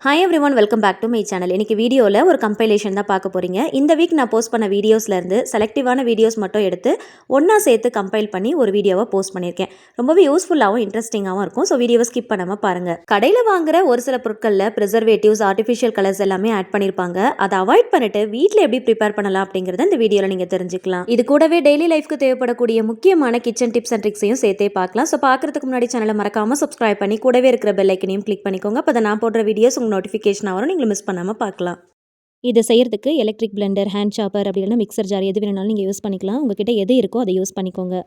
Hi everyone, welcome back to my channel. இன்றைக்கி வீடியோவில் ஒரு கம்பைலேஷன் தான் பார்க்க போகிறீங்க. இந்த வீக் நான் போஸ்ட் பண்ண வீடியோஸ்லேருந்து செலக்டிவான வீடியோஸ் மட்டும் எடுத்து ஒன்றா சேர்த்து கம்பைல் பண்ணி ஒரு வீடியோவை போஸ்ட் பண்ணியிருக்கேன். ரொம்பவே யூஸ்ஃபுல்லாகவும் இன்ட்ரெஸ்டிங்காகவும் இருக்கும். ஸோ வீடியோவை ஸ்கிப் பண்ணாமல் பாருங்கள். கடையில் வாங்குகிற ஒரு சில பொருட்களில் ப்ரிசர்வேட்டிவ்ஸ், ஆர்டிஃபிஷியல் கலர்ஸ் எல்லாமே ஆட் பண்ணியிருப்பாங்க. அதை அவாய்ட் பண்ணிட்டு வீட்டில் எப்படி ப்ரிப்பேர் பண்ணலாம் அப்படிங்கிறத இந்த வீடியோவில் நீங்கள் தெரிஞ்சுக்கலாம். இது கூடவே டெய்லி லைஃப்க்கு தேவைப்படக்கூடிய முக்கியமான கிச்சன் டிப்ஸ் அண்ட் ட்ரிக்ஸையும் சேர்த்தே பார்க்கலாம். ஸோ பார்க்குறதுக்கு முன்னாடி சேனலை மறக்காமல் சப்ஸ்கிரைப் பண்ணி கூடவே இருக்கிற பெல் ஐக்கனையும் கிளிக் பண்ணிக்கோங்க. அப்போ நான் போடுற வீடியோஸ் நோட்டிஃபிகேஷன் வரும், நீங்கள் மிஸ் பண்ணாமல் பார்க்கலாம். இதை செய்யறதுக்கு எலக்ட்ரிக் பிளெண்டர், ஹேண்ட் சாப்பர் அப்படி இல்லைனா மிக்சர் ஜார் எது வேணாலும் நீங்கள் யூஸ் பண்ணிக்கலாம். உங்ககிட்ட எது இருக்கோ அதை யூஸ் பண்ணிக்கோங்க.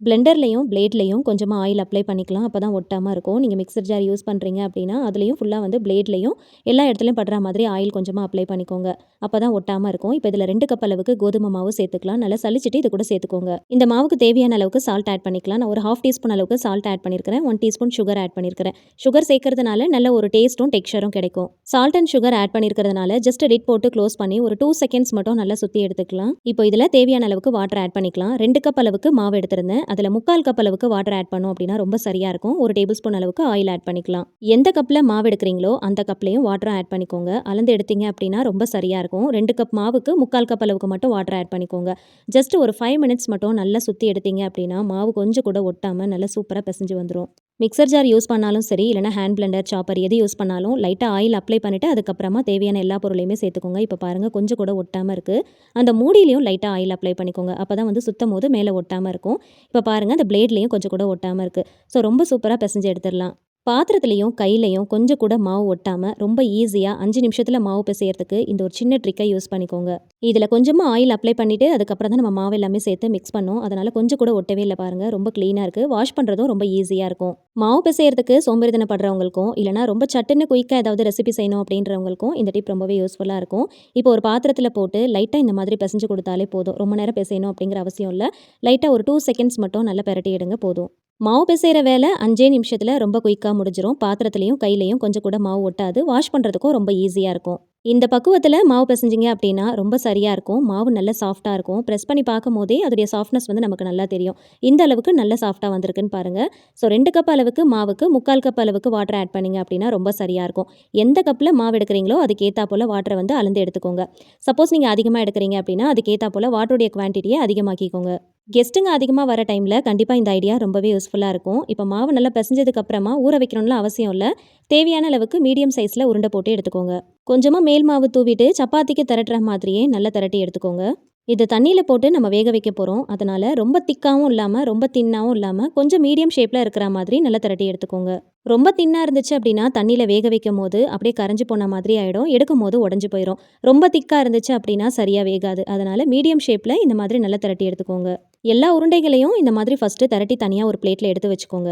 பிளெண்டர்லையும் பிளேட்லையும் கொஞ்சமாக ஆயில் அப்ளை பண்ணிக்கலாம். அப்போ தான் ஒட்டாமல் இருக்கும். நீங்கள் மிக்சர் ஜார் யூஸ் பண்ணுறீங்க அப்படின்னா அதுலேயும் ஃபுல்லாக வந்து பிளேட்லையும் எல்லா இடத்துலையும் படுற மாதிரி ஆயில் கொஞ்சமாக அப்ளை பண்ணிக்கோங்க. அப்போ தான் ஒட்டாமல் இருக்கும். இப்போ இதில் 2 கப் அளவுக்கு கோதுமை மாவு சேர்த்துக்கலாம். நல்லா சளிச்சிட்டு இது கூட சேர்த்துக்கோங்க. இந்த மாவுக்கு தேவையான அளவுக்கு சால்ட் ஆட் பண்ணிக்கலாம். நான் ஒரு 1/2 டீஸ்பூன் அளவுக்கு சால்ட் ஆட் பண்ணியிருக்கிறேன். 1 டீஸ்பூன் சுகர் ஆட் பண்ணியிருக்கிறேன். சுகர் சேர்க்கறதுனால நல்ல ஒரு டேஸ்ட்டும் டெக்ஸ்சரும் கிடைக்கும். சால்ட் அண்ட் சுகர் ஆட் பண்ணியிருக்கிறதுனால ஜஸ்ட் லிட் போட்டு க்ளோஸ் பண்ணி ஒரு 2 செகண்ட்ஸ் மட்டும் நல்லா சுற்றி எடுத்துக்கலாம். இப்போ இதில் தேவையான அளவுக்கு வாட்டர் ஆட் பண்ணிக்கலாம். 2 கப் அளவுக்கு மாவு எடுத்திருந்தேன். அதில் 3/4 கப் அளவுக்கு வாட்டர் ஆட் பண்ணோம் அப்படின்னா ரொம்ப சரியாக இருக்கும். 1 டேபிள் ஸ்பூன் அளவுக்கு ஆயில் ஆட் பண்ணிக்கலாம். எந்த கப்பில் மாவு எடுக்கிறீங்களோ அந்த கப்லையும் வாட்டர் ஆட் பண்ணிக்கோங்க. அளந்து எடுத்தீங்க அப்படின்னா ரொம்ப சரியாக இருக்கும். 2 கப் மாவுக்கு 3/4 கப் அளவுக்கு மட்டும் வாட்டர் ஆட் பண்ணிக்கோங்க. ஜஸ்ட் ஒரு 5 மினிட்ஸ் மட்டும் நல்லா சுற்றி எடுத்தீங்க அப்படின்னா மாவு கொஞ்சம் கூட ஒட்டாமல் நல்லா சூப்பராக பிசைஞ்சு வந்துடும். மிக்சர் ஜார் யூஸ் பண்ணாலும் சரி, இல்லைனா ஹேண்ட் பிளெண்டர், சாப்பர் எது யூஸ் பண்ணாலும் லைட்டாக ஆயில் அப்ளை பண்ணிவிட்டு அதுக்கப்புறமா தேவையான எல்லா பொருளையுமே சேர்த்துக்கோங்க. இப்போ பாருங்கள், கொஞ்சம் கூட ஒட்டாமல் இருக்குது. அந்த மூடியிலையும் லைட்டாக ஆயில் அப்ளை பண்ணிக்கோங்க. அப்போ தான் வந்து சுத்தம் போது மேலே ஒட்டாமல் இருக்கும். இப்போ பாருங்கள், அந்த பிளேட்லேயும் கொஞ்சம் கூட ஒட்டாமல் இருக்குது. ஸோ ரொம்ப சூப்பராக பிசைஞ்சு எடுத்துடலாம். பாத்திரத்துலையும் கையிலையும் கொஞ்சம் கூட மாவு ஒட்டாமல் ரொம்ப ஈஸியாக 5 நிமிஷத்தில் மாவு பிசையறதுக்கு இந்த ஒரு சின்ன ட்ரிக்கை யூஸ் பண்ணிக்கோங்க. இதில் கொஞ்சமாக ஆயில் அப்ளை பண்ணிவிட்டு அதுக்கப்புறம் தான் நம்ம மாவு எல்லாமே சேர்த்து மிக்ஸ் பண்ணோம். அதனால் கொஞ்சம் கூட ஒட்டவே இல்லை பாருங்கள். ரொம்ப க்ளீனாக இருக்குது. வாஷ் பண்ணுறதும் ரொம்ப ஈஸியாக இருக்கும். மாவு பிசையறதுக்கு சோம்பேறித்தனப்படுறவங்களுக்கும் இல்லைனா ரொம்ப சட்டுன்னு குயிக்காக ஏதாவது ரெசிபி செய்யணும் அப்படின்றவங்களுக்கும் இந்த டிப் ரொம்பவே யூஸ்ஃபுல்லாக இருக்கும். இப்போ ஒரு பாத்திரத்தில் போட்டு லைட்டாக இந்த மாதிரி பிசைஞ்சு கொடுத்தாலே போதும். ரொம்ப நேரம் பிசையணும் அப்படிங்கிற அவசியம் இல்லை. லைட்டாக ஒரு 2 செகண்ட்ஸ் மட்டும் நல்லா பெரட்டி எடுங்க போதும். மாவு பிசைகிற வேலை 5 நிமிஷத்தில் ரொம்ப குயிக்காக முடிஞ்சிடும். பாத்திரத்துலையும் கையிலையும் கொஞ்சம் கூட மாவு ஒட்டாது. வாஷ் பண்ணுறதுக்கும் ரொம்ப ஈஸியாக இருக்கும். இந்த பக்குவத்தில் மாவு பிசைஞ்சிங்க அப்படின்னா ரொம்ப சரியாக இருக்கும். மாவு நல்லா சாஃப்டாக இருக்கும். ப்ரெஸ் பண்ணி பார்க்கும் போதே அதோடைய சாஃப்ட்னஸ் வந்து நமக்கு நல்லா தெரியும். இந்த அளவுக்கு நல்ல சாஃப்டாக வந்திருக்குன்னு பாருங்கள். ஸோ 2 கப் அளவுக்கு மாவுக்கு 3/4 கப் அளவுக்கு வாட்டர் ஆட் பண்ணிங்க அப்படின்னா ரொம்ப சரியாக இருக்கும். எந்த கப்பில் மாவு எடுக்கிறீங்களோ அதுக்கேற்றா போல் வாட்டரை வந்து அளந்து எடுத்துக்கோங்க. சப்போஸ் நீங்கள் அதிகமாக எடுக்கிறீங்க அப்படின்னா அதுக்கேற்றா போல் வாட்டருடைய குவான்டிட்டியை அதிகமாக்கிக்கோங்க. கெஸ்ட்டுங்க அதிகமாக வர டைமில் கண்டிப்பாக இந்த ஐடியா ரொம்பவே யூஸ்ஃபுல்லாக இருக்கும். இப்போ மாவு நல்லா பிசைஞ்சதுக்கு அப்புறமா ஊற வைக்கணும்லாம் அவசியம் இல்லை. தேவையான அளவுக்கு மீடியம் சைஸில் உருண்டை போட்டு எடுத்துக்கோங்க. கொஞ்சமாக மேல் மாவு தூவிட்டு சப்பாத்திக்கு திரட்டுற மாதிரியே நல்லா திரட்டி எடுத்துக்கோங்க. இது தண்ணியில் போட்டு நம்ம வேக வைக்க போகிறோம். அதனால் ரொம்ப திக்காகவும் இல்லாமல் ரொம்ப தின்னாகவும் இல்லாமல் கொஞ்சம் மீடியம் ஷேப்பில் இருக்கிற மாதிரி நல்லா திரட்டி எடுத்துக்கோங்க. ரொம்ப தின்னாக இருந்துச்சு அப்படின்னா தண்ணியில் வேக வைக்கும் போது அப்படியே கரைஞ்சி போன மாதிரி ஆகிடும். எடுக்கும் போது உடஞ்சி போயிடும். ரொம்ப திக்காக இருந்துச்சு அப்படின்னா சரியாக வேகாது. அதனால் மீடியம் ஷேப்பில் இந்த மாதிரி நல்லா திரட்டி எடுத்துக்கோங்க. எல்லா உருண்டைகளையும் இந்த மாதிரி ஃபஸ்ட்டு திரட்டி தனியாக ஒரு பிளேட்டில் எடுத்து வச்சுக்கோங்க.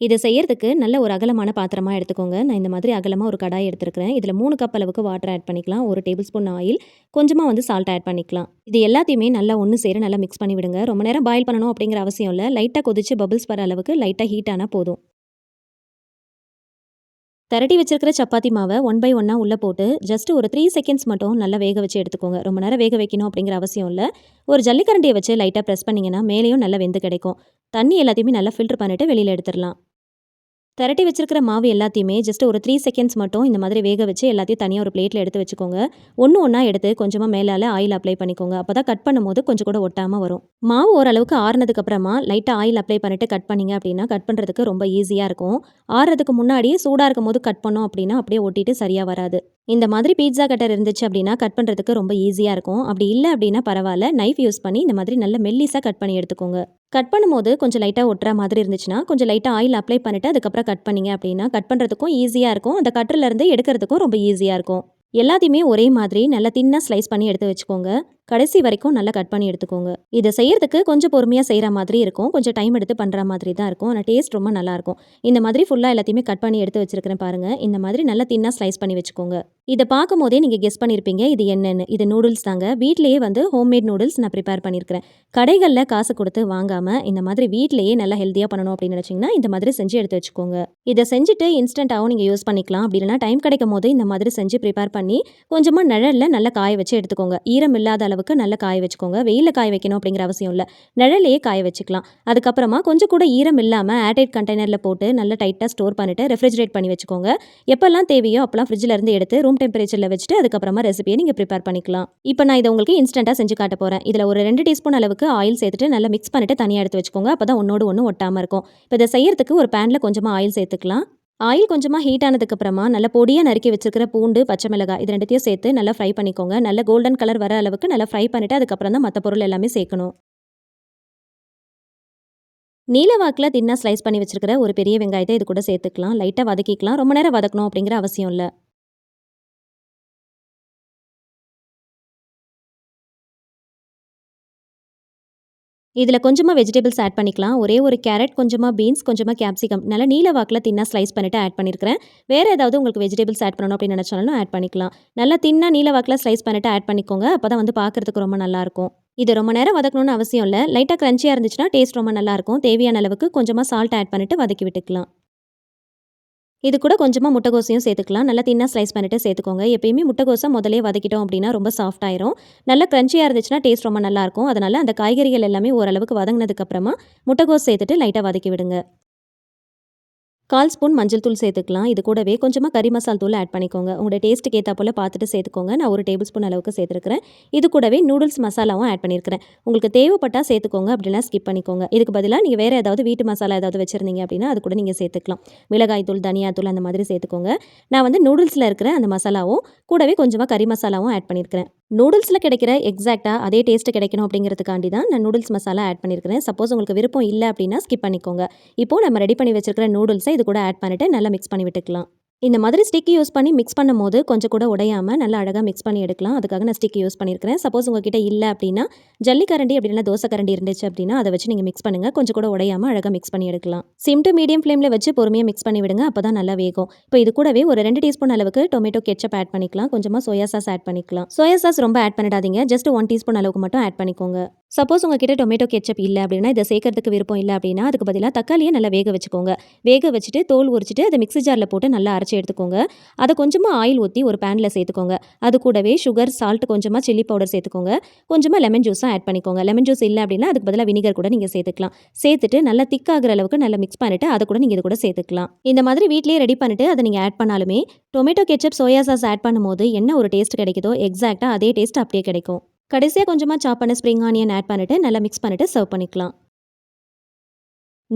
இதை செய்யறதுக்கு நல்ல ஒரு அகலமான பாத்திரமாக எடுத்துக்கோங்க. நான் இந்த மாதிரி அகலமாக ஒரு கடாய் எடுத்துருக்கிறேன். இதில் 3 கப் அளவுக்கு வாட்டர் ஆட் பண்ணிக்கலாம். 1 டேபிள் ஸ்பூன் ஆயில், கொஞ்சமாக வந்து சால்ட் ஆட் பண்ணிக்கலாம். இது எல்லாத்தையுமே நல்லா ஒன்று சேர நல்லா மிக்ஸ் பண்ணி விடுங்க. ரொம்ப நேரம் பாயில் பண்ணணும் அப்படிங்கிற அவசியம் இல்லை. லைட்டாக கொதிச்சு பபிள்ஸ் வர அளவுக்கு லைட்டாக ஹீட் ஆனால் போதும். திரட்டி வச்சிருக்கிற சப்பாத்தி மாவை 1 பை 1 உள்ளே போட்டு ஜஸ்ட் ஒரு 3 செகண்ட்ஸ் மட்டும் நல்லா வேக வச்சு எடுத்துக்கோங்க. ரொம்ப நேரம் வேக வைக்கணும் அப்படிங்கிற அவசியம் இல்லை. ஒரு ஜல்லிக்கரண்டியை வச்சு லைட்டாக ப்ரெஸ் பண்ணிங்கன்னா மேலேயும் நல்லா வெந்து கிடைக்கும். தண்ணி எல்லாத்தையுமே நல்லா ஃபில்டர் பண்ணிவிட்டு வெளியில் எடுத்துடலாம். திரட்டி வச்சிருக்கிற மாவு எல்லாத்தையுமே ஜஸ்ட் ஒரு 3 செகண்ட்ஸ் மட்டும் இந்த மாதிரி வேக வச்சு எல்லாத்தையும் தனியாக ஒரு பிளேட்டில் எடுத்து வச்சுக்கோங்க. ஒன்று ஒன்றா எடுத்து கொஞ்சமாக மேலால் ஆயில் அப்ளை பண்ணிக்கோங்க. அப்போ தான் கட் பண்ணும்போது கொஞ்சம் கூட ஒட்டாமல் வரும். மாவு ஓரளவுக்கு ஆறுனதுக்கு அப்புறமா லைட்டாக ஆயில் அப்ளை பண்ணிட்டு கட் பண்ணிங்க அப்படின்னா கட் பண்ணுறதுக்கு ரொம்ப ஈஸியாக இருக்கும். ஆறுறதுக்கு முன்னாடி சூடாக இருக்கும் போது கட் பண்ணோம் அப்படின்னா அப்படியே ஒட்டிட்டு சரியாக வராது. இந்த மாதிரி பீட்சா கட்டர் இருந்துச்சு அப்படின்னா கட் பண்ணுறதுக்கு ரொம்ப ஈஸியாக இருக்கும். அப்படி இல்லை அப்படின்னா பரவாயில்ல, நைஃப் யூஸ் பண்ணி இந்த மாதிரி நல்ல மெல்லிஸாக கட் பண்ணி எடுத்துக்கோங்க. கட் பண்ணும்போது கொஞ்சம் லைட்டாக ஒட்டுற மாதிரி இருந்துச்சுன்னா கொஞ்சம் லைட்டாக ஆயில் அப்ளை பண்ணிவிட்டு அதுக்கப்புறம் கட் பண்ணிங்க அப்படின்னா கட் பண்ணுறதுக்கும் ஈஸியாக இருக்கும். அந்த கட்டர்லேருந்து எடுக்கிறதுக்கும் ரொம்ப ஈஸியாக இருக்கும். எல்லாத்தையுமே ஒரே மாதிரி நல்லா தின்னாக ஸ்லைஸ் பண்ணி எடுத்து வச்சுக்கோங்க. கடைசி வரைக்கும் நல்லா கட் பண்ணி எடுத்துக்கோங்க. இதை செய்யறதுக்கு கொஞ்சம் பொறுமையாக செய்கிற மாதிரி இருக்கும். கொஞ்சம் டைம் எடுத்து பண்ணுற மாதிரி தான் இருக்கும். ஆனால் டேஸ்ட் ரொம்ப நல்லாயிருக்கும். இந்த மாதிரி ஃபுல்லாக எல்லாத்தையுமே கட் பண்ணி எடுத்து வச்சிருக்கிறேன் பாருங்கள். இந்த மாதிரி நல்லா தின்னாக ஸ்லைஸ் பண்ணி வச்சுக்கோங்க. இதை பார்க்கும் போதே நீங்கள் கெஸ் பண்ணியிருப்பீங்க இது என்னென்னு. இது நூடுல்ஸ் தாங்க. வீட்லேயே வந்து ஹோம்மேட் நூடுல்ஸ் நான் ப்ரிப்பேர் பண்ணியிருக்கிறேன். கடைகளில் காசு கொடுத்து வாங்காமல் இந்த மாதிரி வீட்லேயே நல்லா ஹெல்த்தியாக பண்ணணும் அப்படின்னு நினச்சிங்கன்னா இந்த மாதிரி செஞ்சு எடுத்து வச்சுக்கோங்க. இதை செஞ்சுட்டு இன்ஸ்டண்ட்டாகவும் நீங்கள் யூஸ் பண்ணிக்கலாம். அப்படி இல்லைனா டைம் கிடைக்கும் போது இந்த மாதிரி செஞ்சு ப்ரிப்பேர் பண்ணி கொஞ்சமாக நிழலில் நல்லா காய வச்சு எடுத்துக்கோங்க. ஈரம் இல்லாத அளவுக்கு நல்லா காய வச்சுக்கோங்க. வெயிலில் காய வைக்கணும் அப்படிங்கிற அவசியம் இல்லை, நிழலையே காய வச்சுக்கலாம். அதுக்கப்புறமா கொஞ்சம் கூட ஈரம் இல்லாமல் ஏர்டைட் கண்டெய்னரில் போட்டு நல்லா டைட்டாக ஸ்டோர் பண்ணிவிட்டு ரெஃப்ரிஜரேட் பண்ணி வச்சுக்கோங்க. எப்போல்லாம் தேவையோ அப்போல்லாம் ஃப்ரிட்ஜில் இருந்து எடுத்து ரூம் டெம்பரேச்சரில் வச்சுட்டு அதுக்கப்புறமா ரெசிபியை நீங்கள் ப்ரிப்பேர் பண்ணிக்கலாம். இப்போ நான் இதை உங்களுக்கு இன்ஸ்டண்ட்டாக செஞ்சு காட்ட போகிறேன். இதில் ஒரு 2 டீஸ்பூன் அளவுக்கு ஆயில் சேர்த்துட்டு நல்லா மிக்ஸ் பண்ணிவிட்டு தனியாக எடுத்து வச்சுக்கோங்க. அப்போ தான் ஒன்றோடு ஒன்று ஒட்டாமல் இருக்கும். இப்போ இதை செய்யறதுக்கு ஒரு பேனில் கொஞ்சமாக ஆயில் சேர்த்துக்கலாம். ஆயில் கொஞ்சமாக ஹீட் ஆனதுக்கப்புறமா நல்லா பொடியாக நறுக்கி வச்சிருக்கிற பூண்டு, பச்சை மிளகாய் இது ரெண்டுத்தையும் சேர்த்து நல்லா ஃப்ரை பண்ணிக்கோங்க. நல்ல கோல்டன் கலர் வர அளவுக்கு நல்லா ஃப்ரை பண்ணிவிட்டு அதுக்கப்புறம் தான் மற்ற பொருள் எல்லாமே சேர்க்கணும். நீல வாக்கில் தின்னா ஸ்லைஸ் பண்ணி வச்சிருக்கிற ஒரு பெரிய வெங்காயத்தை இது கூட சேர்த்துக்கலாம். லைட்டாக வதக்கிக்கலாம். ரொம்ப நேரம் வதக்கணும் அப்படிங்கிற அவசியம் இல்லை. இதில் கொஞ்சமாக வெஜிடபிள்ஸ் ஆட் பண்ணிக்கலாம். ஒரே ஒரு கேரட், கொஞ்சமாக பீன்ஸ், கொஞ்சமாக கேப்சிகம் நல்லா நீல வாக்கில் தின்னா ஸ்லைஸ் பண்ணிவிட்டு ஆட் பண்ணியிருக்கிறேன். வேறு ஏதாவது உங்களுக்கு வெஜிடபிள்ஸ் ஆட் பண்ணணும் அப்படின்னு நினச்சாலும் ஆட் பண்ணிக்கலாம். நல்லா தின்னா நீல வாக்கில் ஸ்லைஸ் பண்ணிவிட்டு ஆட் பண்ணிக்கோங்க. அப்போ தான் வந்து பார்க்குறதுக்கு ரொம்ப நல்லாயிருக்கும். இது ரொம்ப நேரம் வதக்கணும்னு அவசியம் இல்லை. லைட்டாக க்ரன்ச்சியாக இருந்துச்சுன்னா டேஸ்ட் ரொம்ப நல்லாயிருக்கும். தேவையான அளவுக்கு கொஞ்சமாக சால்ட் ஆட் பண்ணிவிட்டு வதக்கி விட்டுக்கலாம். இது கூட கொஞ்சமாக முட்டைகோசையும் சேர்த்துக்கலாம். நல்லா தின்னா ஸ்லைஸ் பண்ணிவிட்டு சேர்த்துக்கோங்க. எப்பயுமே முட்டைகோசை முதலே வதக்கிட்டோம் அப்படின்னா ரொம்ப சாஃப்ட் ஆயிரும். நல்லா க்ரன்ச்சியாக இருந்துச்சுன்னா டேஸ்ட் ரொம்ப நல்லாயிருக்கும். அதனால் அந்த காய்கறிகள் எல்லாமே ஓரளவுக்கு வதங்கினதுக்கப்புறமா முட்டைகோஸ் சேர்த்துட்டு லைட்டாக வதக்கி விடுங்க. 1/4 ஸ்பூன் மஞ்சள் தூள் சேர்த்துக்கலாம். இது கூடவே கொஞ்சமாக கறி மசால் தூள் ஆட் பண்ணிக்கோங்க. உங்களோட டேஸ்ட்டுக்கு ஏற்றா போல் பார்த்துட்டு சேர்த்துக்கோங்க. நான் 1 டேபிள் ஸ்பூன் அளவுக்கு சேர்த்துருக்கிறேன். இது கூடவே நூடுல்ஸ் மசாலாவும் ஆட் பண்ணியிருக்கிறேன். உங்களுக்கு தேவைப்பட்டால் சேர்த்துக்கோங்க, அப்படின்னா ஸ்கிப் பண்ணிக்கோங்க. இதுக்கு பதிலாக நீங்கள் வேறு ஏதாவது வீட்டு மசாலா ஏதாவது வச்சுருந்தீங்க அப்படின்னா அது கூட நீங்கள் சேர்த்துக்கலாம். மிளகாய் தூள், தனியா தூள் அந்த மாதிரி சேர்த்துக்கோங்க. நான் வந்து நூடுல்ஸில் இருக்கிற அந்த மசாலாவும் கூடவே கொஞ்சமாக கறி மசாலாவும் ஆட் பண்ணியிருக்கிறேன். நூடுல்ஸில் கிடைக்கிற எக்ஸாக்டாக அதே டேஸ்ட்டு கிடைக்கணும் அப்படிங்கிறதுக்காண்டி தான் நான் நூடுல்ஸ் மசாலா ஆட் பண்ணியிருக்கிறேன். சப்போஸ் உங்களுக்கு விருப்பம் இல்லை அப்படின்னா ஸ்கிப் பண்ணிக்கோங்க. இப்போது நம்ம ரெடி பண்ணி வச்சிருக்கிற நூடுல்ஸை இது கூட ஆட் பண்ணிவிட்டு நல்லா மிக்ஸ் பண்ணி விட்டுக்கலாம். இந்த மாதிரி ஸ்டிக் யூஸ் பண்ணி மிக்ஸ் பண்ணும்போது கொஞ்சம் கூட உடையாமல் நல்லா அழகாக மிக்ஸ் பண்ணி எடுக்கலாம். அதுக்காக நான் ஸ்டிக் யூஸ் பண்ணியிருக்கிறேன். சப்போஸ் உங்ககிட்ட இல்லை அப்படின்னா ஜல்லிக்கரண்டி அப்படின்னா தோசை கரண்டி இருந்துச்சு அப்படின்னா அதை வச்சு நீங்கள் மிக்ஸ் பண்ணுங்கள். கொஞ்சம் கூட உடையாமல் அழகாக மிக்ஸ் பண்ணி எடுக்கலாம். சிம் டு மீடியம் ஃப்ளேமில் வச்சு பொறுமையாக மிக்ஸ் பண்ணி விடுங்க. அப்போ தான் நல்லா வேகும். இப்போ இது கூடவே ஒரு 2 டீஸ்பூன் அளவுக்கு டொமேட்டோ கெச்சப் ஆட் பண்ணிக்கலாம். கொஞ்சமாக சோயா சாஸ் ஆட் பண்ணிக்கலாம். சோயா சாஸ் ரொம்ப ஆட் பண்ணிடாதீங்க. ஜஸ்ட் 1 டீஸ்பூன் அளவுக்கு மட்டும் ஆட் பண்ணிக்கோங்க. சப்போஸ் உங்ககிட்ட டொமேட்டோ கெச்சப் இல்லை அப்படின்னா இதை சேர்க்கறதுக்கு விருப்பம் இல்லை அப்படின்னா அதுக்கு பதிலாக தக்காளியை நல்லா வேக வச்சுக்கோங்க. வேக வச்சுட்டு தோல் உரிச்சிட்டு அதை மிக்ஸி ஜாரில் போட்டு நல்லா அரைச்சி எடுத்துக்கோங்க. அதை கொஞ்சமாக ஆயில் ஊற்றி ஒரு பேனில் சேர்த்துக்கோங்க. அது கூடவே சுகர், சால்ட், கொஞ்சமாக சில்லி பவுடர் சேர்த்துக்கோங்க. கொஞ்சமாக லெமன் ஜூஸும் ஆட் பண்ணிக்கோங்க. லெமன் ஜூஸ் இல்லை அப்படின்னா அதுக்கு பதிலாக வினிகர் கூட நீங்கள் சேர்த்துக்கலாம். சேர்த்துட்டு நல்லா திக்காகிற அளவுக்கு நல்லா மிக்ஸ் பண்ணிவிட்டு அதை கூட நீங்கள் இது கூட சேர்த்துக்கலாம். இந்த மாதிரி வீட்லேயே ரெடி பண்ணிவிட்டு அதை நீங்கள் ஆட் பண்ணாலுமே tomato ketchup, soya sauce add பண்ணும்போது என்ன ஒரு டேஸ்ட் கிடைக்குதோ எக்ஸாக்டாக அதே டேஸ்ட் அப்படியே கிடைக்கும். கடைசியாக கொஞ்சமாக சாப் பண்ண ஸ்ப்ரிங் ஆனியன் ஆட் பண்ணிவிட்டு நல்லா மிக்ஸ் பண்ணிவிட்டு சர்வ் பண்ணிக்கலாம்.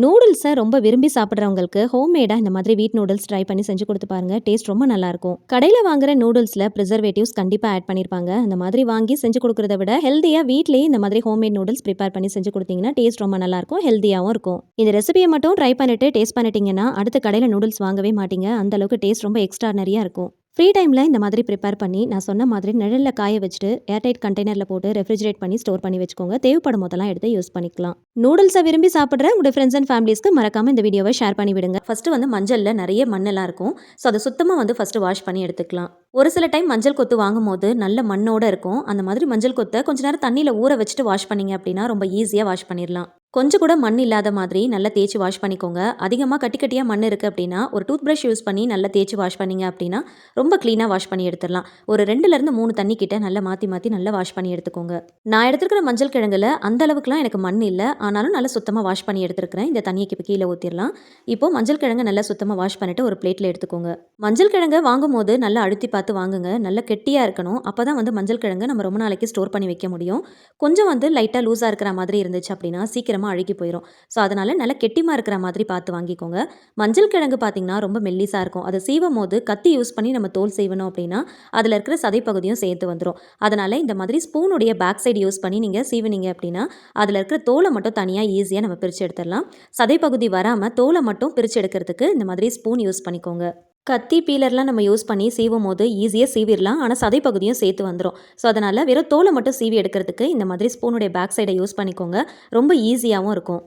நூடுல்ஸை ரொம்ப விரும்பி சாப்பிட்றவங்களுக்கு ஹோம்மேடாக இந்த மாதிரி வீட் நூடுல்ஸ் ட்ரை பண்ணி செஞ்சு கொடுத்து பாருங்க. டேஸ்ட் ரொம்ப நல்லாயிருக்கும். கடையில் வாங்குற நூடுல்ஸில் ப்ரிசர்வேட்டிவ்ஸ் கண்டிப்பாக ஆட் பண்ணியிருப்பாங்க. அந்த மாதிரி வாங்கி செஞ்சு கொடுக்குறத விட ஹெல்த்தியாக வீட்லேயே இந்த மாதிரி ஹோம்மேட் நூடுல்ஸ் ப்ரிப்பேர் பண்ணி செஞ்சு கொடுத்தீங்கன்னா டேஸ்ட் ரொம்ப நல்லாயிருக்கும், ஹெல்த்தியாகவும் இருக்கும். இந்த ரெசிபியை மட்டும் ட்ரை பண்ணிட்டு டேஸ்ட் பண்ணிட்டீங்கன்னா அடுத்த கடையில் நூடுல்ஸ் வாங்கவே மாட்டீங்க. அந்த அளவுக்கு டேஸ்ட் ரொம்ப எக்ஸ்ட்ரானரியாக இருக்கும். ஃப்ரீ டைமில் இந்த மாதிரி ப்ரிப்பேர் பண்ணி நான் சொன்ன மாதிரி நிழலில் காய வச்சுட்டு ஏர்டைட் கண்டெய்னரில் போட்டு ரெஃப்ரிஜரேட் பண்ணி ஸ்டோர் பண்ணி வச்சுக்கோங்க. தேவைப்படும் போதெல்லாம் எடுத்து யூஸ் பண்ணிக்கலாம். நூடுல்ஸை விரும்பி சாப்பிட்ற உங்களுடைய ஃப்ரெண்ட்ஸ் அண்ட் ஃபேமிலிஸ்க்கு மறக்காமல் இந்த வீடியோவை ஷேர் பண்ணி விடுங்க. ஃபஸ்ட்டு வந்து மஞ்சளில் நிறைய மண்ணெல்லாம் இருக்கும். ஸோ அதை சுத்தமாக வந்து ஃபஸ்ட்டு வாஷ் பண்ணி எடுத்துக்கலாம். ஒரு சில டைம் மஞ்சள் கொத்து வாங்கும் போது நல்ல மண்ணோடு இருக்கும். அந்த மாதிரி மஞ்சள் கொத்தை கொஞ்ச நேரம் தண்ணியில் ஊற வச்சுட்டு வாஷ் பண்ணிங்க அப்படின்னா ரொம்ப ஈஸியாக வாஷ் பண்ணிடலாம். கொஞ்சம் கூட மண் இல்லாத மாதிரி நல்லா தேய்ச்சி வாஷ் பண்ணிக்கோங்க. அதிகமாக கட்டி கட்டியாக மண் இருக்குது அப்படின்னா ஒரு டூத் ப்ரஷ் யூஸ் பண்ணி நல்லா தேய்ச்சி வாஷ் பண்ணிங்க அப்படின்னா ரொம்ப க்ளீனாக வாஷ் பண்ணி எடுத்துடலாம். ஒரு 2லேருந்து 3 தண்ணி கிட்ட நல்லா மாற்றி நல்லா வாஷ் பண்ணி எடுத்துக்கோங்க. நான் எடுத்துருக்கிற மஞ்சள் கிழங்குல அந்த அளவுக்குலாம் எனக்கு மண் இல்லை, ஆனாலும் நல்லா சுத்தமாக வாஷ் பண்ணி எடுத்துருக்கிறேன். இந்த தண்ணியை இப்போ கீழே ஊற்றிடலாம். இப்போது மஞ்சள் கிழங்கு நல்லா சுத்தமாக வாஷ் பண்ணிவிட்டு ஒரு பிளேட்டில் எடுத்துக்கோங்க. மஞ்சள் கிழங்கு வாங்கும் போது நல்லா அழுத்தி பார்த்து வாங்குங்க. நல்லா கெட்டியாக இருக்கணும். அப்போ தான் வந்து மஞ்சள் கிழங்கு நம்ம ரொம்ப நாளைக்கு ஸ்டோர் பண்ணி வைக்க முடியும். கொஞ்சம் வந்து லைட்டாக லூஸாக இருக்கிற மாதிரி இருந்துச்சு அப்படின்னா சீக்கிரம் அழுகி போயிடும். ஸோ அதனால நல்லா கெட்டிமா இருக்கிற மாதிரி பார்த்து வாங்கிக்கோங்க. மஞ்சள் கிழங்கு பார்த்தீங்கன்னா ரொம்ப மெல்லிசாக இருக்கும். அதை சீவும் போது கத்தி யூஸ் பண்ணி நம்ம தோல் சீவணும் அப்படின்னா அதில் இருக்கிற சதை பகுதியும் சேர்த்து வந்துடும். அதனால இந்த மாதிரி ஸ்பூனுடைய பேக் சைடு யூஸ் பண்ணி நீங்கள் சீவினீங்க அப்படின்னா அதில் இருக்கிற தோலை மட்டும் தனியாக ஈஸியாக நம்ம பிரித்து எடுத்துடலாம். சதை பகுதி வராமல் தோலை மட்டும் பிரித்து எடுக்கிறதுக்கு இந்த மாதிரி ஸ்பூன் யூஸ் பண்ணிக்கோங்க. கத்தி, பீலர்லாம் நம்ம யூஸ் பண்ணி சீவும் போது ஈஸியாக சீவிடலாம். ஆனால் சதை பகுதியும் சேர்த்து வந்துடும். ஸோ அதனால் வெறும் தோலை மட்டும் சீவி எடுக்கிறதுக்கு இந்த மாதிரி ஸ்பூனுடைய பேக் சைடை யூஸ் பண்ணிக்கோங்க. ரொம்ப ஈஸியாகவும் இருக்கும்.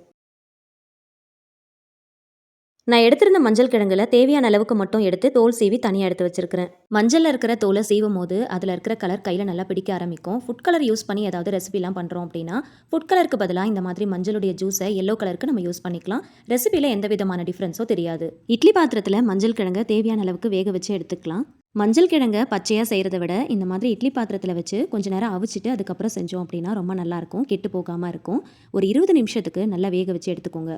நான் எடுத்திருந்த மஞ்சள் கிழங்குல தேவையான அளவுக்கு மட்டும் எடுத்து தோல் சீவி தனியாக எடுத்து வச்சிருக்கிறேன். மஞ்சளில் இருக்கிற தோலை சீவும் போது அதில் இருக்கிற கலர் கையில் நல்லா பிடிக்க ஆரம்பிக்கும். ஃபுட் கலர் யூஸ் பண்ணி ஏதாவது ரெசிபிலாம் பண்ணுறோம் அப்படின்னா ஃபுட் கலருக்கு பதிலாக இந்த மாதிரி மஞ்சளுடைய ஜூஸை எல்லோ கலருக்கு நம்ம யூஸ் பண்ணிக்கலாம். ரெசிபியில் எந்த விதமான டிஃப்ரென்ஸோ தெரியாது. இட்லி பாத்திரத்தில் மஞ்சள் கிழங்கை தேவையான அளவுக்கு வேக வச்சு எடுத்துக்கலாம். மஞ்சள் கிழங்க பச்சையாக செய்கிறத விட இந்த மாதிரி இட்லி பாத்திரத்தில் வச்சு கொஞ்சம் நேரம் அவிச்சிட்டு அதுக்கப்புறம் செஞ்சோம் அப்படின்னா ரொம்ப நல்லாயிருக்கும், கெட்டு போகாமல் இருக்கும். ஒரு 20 நிமிஷத்துக்கு நல்லா வேக வச்சு எடுத்துக்கோங்க.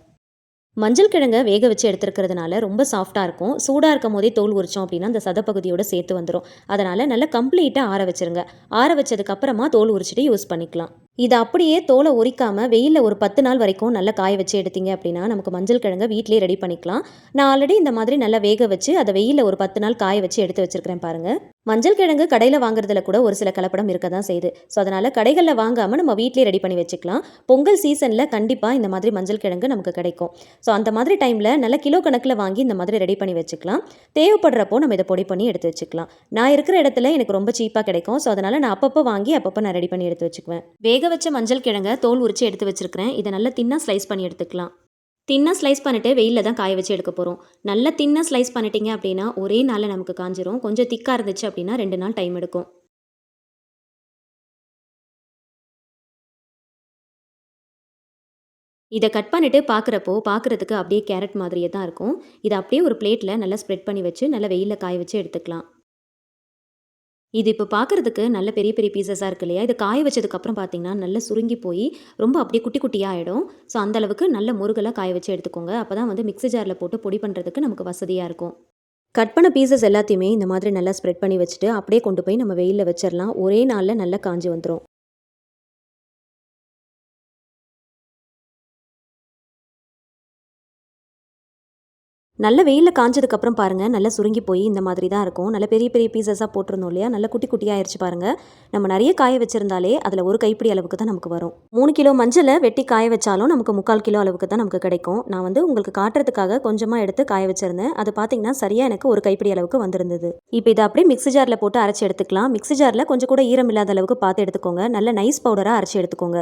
மஞ்சள் கிழங்க வேக வச்சு எடுத்துருக்கிறதுனால ரொம்ப சாஃப்டாக இருக்கும். சூடாக இருக்கும் போதே தோல் உரிச்சோம் அப்படின்னா அந்த சதப்பகுதியோடு சேர்த்து வந்துடும். அதனால் நல்லா கம்ப்ளீட்டாக ஆற வச்சுருங்க. ஆற வச்சதுக்கப்புறமா தோல் உரிச்சிட்டு யூஸ் பண்ணிக்கலாம். இதை அப்படியே தோலை உரிக்காமல் வெயிலில் ஒரு 10 நாள் வரைக்கும் நல்லா காய வச்சு எடுத்தீங்க அப்படின்னா நமக்கு மஞ்சள் கிழங்க வீட்டிலே ரெடி பண்ணிக்கலாம். நான் ஆல்ரெடி இந்த மாதிரி நல்லா வேக வச்சு அதை வெயிலில் ஒரு 10 நாள் காய வச்சு எடுத்து வச்சுருக்கிறேன் பாருங்கள். மஞ்சள் கிழங்கு கடையில் வாங்குறதுல கூட ஒரு சில கலப்படம் இருக்க தான் செய்யுது. ஸோ அதனால் கடைகளில் வாங்காமல் நம்ம வீட்டிலே ரெடி பண்ணி வச்சுக்கலாம். பொங்கல் சீசனில் கண்டிப்பாக இந்த மாதிரி மஞ்சள் கிழங்கு நமக்கு கிடைக்கும். ஸோ அந்த மாதிரி டைமில் நல்லா கிலோ கணக்கில் வாங்கி இந்த மாதிரி ரெடி பண்ணி வச்சுக்கலாம். தேவைப்படுறப்போ நம்ம இதை பொடி பண்ணி எடுத்து வச்சுக்கலாம். நான் இருக்கிற இடத்துல எனக்கு ரொம்ப சீப்பாக கிடைக்கும். ஸோ அதனால் நான் அப்பப்போ வாங்கி அப்பப்போ நான் ரெடி பண்ணி எடுத்து வச்சுக்குவேன். வேக வச்ச மஞ்சள் கிழங்க தோல் உரிச்சு எடுத்து வச்சுருக்கிறேன். இதை நல்லா தின்னாக ஸ்லைஸ் பண்ணி எடுத்துக்கலாம். தின்னாக ஸ்லைஸ் பண்ணிவிட்டு வெயிலில் தான் காய வச்சு எடுக்க போகிறோம். நல்லா தின்னாக ஸ்லைஸ் பண்ணிட்டீங்க அப்படின்னா ஒரே நாளில் நமக்கு காஞ்சிரும். கொஞ்சம் திக்காக இருந்துச்சு அப்படின்னா 2 நாள் டைம் எடுக்கும். இதை கட் பண்ணிவிட்டு பார்க்குறதுக்கு அப்படியே கேரட் மாதிரியே தான் இருக்கும். இதை அப்படியே ஒரு பிளேட்டில் நல்லா ஸ்ப்ரெட் பண்ணி வச்சு நல்லா வெயிலில் காய வச்சு எடுத்துக்கலாம். இது இப்போ பார்க்குறதுக்கு நல்ல பெரிய பெரிய பீசஸாக இருக்கு இல்லையா? இது காய வச்சதுக்கப்புறம் பார்த்தீங்கன்னா நல்லா சுருங்கி போய் ரொம்ப அப்படியே குட்டி குட்டியாக ஆகிடும். ஸோ அந்தளவுக்கு நல்ல முருகலாக காய வச்சு எடுத்துக்கோங்க. அப்போ தான் வந்து மிக்ஸி ஜாரில் போட்டு பொடி பண்ணுறதுக்கு நமக்கு வசதியாக இருக்கும். கட் பண்ண பீசஸ் எல்லாத்தையுமே இந்த மாதிரி நல்லா ஸ்ப்ரெட் பண்ணி வச்சுட்டு அப்படியே கொண்டு போய் நம்ம வெயிலில் வச்சிடலாம். ஒரே நாளில் நல்லா காஞ்சி வந்துடும். நல்ல வெயிலில் காஞ்சதுக்கப்புறம் பாருங்கள், நல்லா சுருங்கி போய் இந்த மாதிரி தான் இருக்கும். நல்ல பெரிய பெரிய பீசஸாக போட்டிருந்தோம் இல்லையா? நல்லா குட்டி குட்டியாக ஆயிடுச்சு பாருங்கள். நம்ம நிறைய காய வச்சுருந்தாலே அதில் ஒரு கைப்பிடி அளவுக்கு தான் நமக்கு வரும். 3 கிலோ மஞ்சளை வெட்டி காய வச்சாலும் நமக்கு 3/4 கிலோ அளவுக்கு தான் நமக்கு கிடைக்கும். நான் வந்து உங்களுக்கு காட்டுறதுக்காக கொஞ்சமாக எடுத்து காய வச்சுருந்தேன். அது பார்த்தீங்கன்னா சரியாக எனக்கு ஒரு கைப்பிடி அளவுக்கு வந்திருந்தது. இப்போ இதை அப்படியே மிக்ஸி ஜாரில் போட்டு அரைச்சி எடுத்துக்கலாம். மிக்ஸி ஜாரில் கொஞ்சம் கூட ஈரம் இல்லாத அளவுக்கு பார்த்து எடுத்துக்கோங்க. நல்ல நைஸ் பவுடராக அரைச்சி எடுத்துக்கோங்க.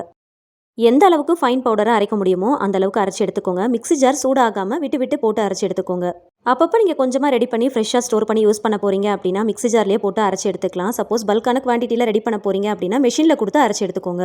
எந்த அளவுக்கு ஃபைன் பவுடராக அரைக்க முடியுமோ அந்த அளவுக்கு அரைச்சி எடுத்துக்கோங்க. மிக்ஸி ஜார் சூடாகாமல் விட்டு விட்டு போட்டு அரைச்சி எடுத்துக்கோங்க. அப்பப்போ நீங்கள் கொஞ்சமாக ரெடி பண்ணி ஃப்ரெஷ்ஷாக ஸ்டோர் பண்ணி யூஸ் பண்ண போகிறீங்க அப்படின்னா மிக்ஸி ஜார்லேயே போட்டு அரைச்சி எடுத்துக்கலாம். சப்போஸ் பல்கான குவான்டிட்டியில் ரெடி பண்ண போகிறீங்க அப்படின்னா மெஷினில் கொடுத்து அரைச்சி எடுத்துக்கோங்க.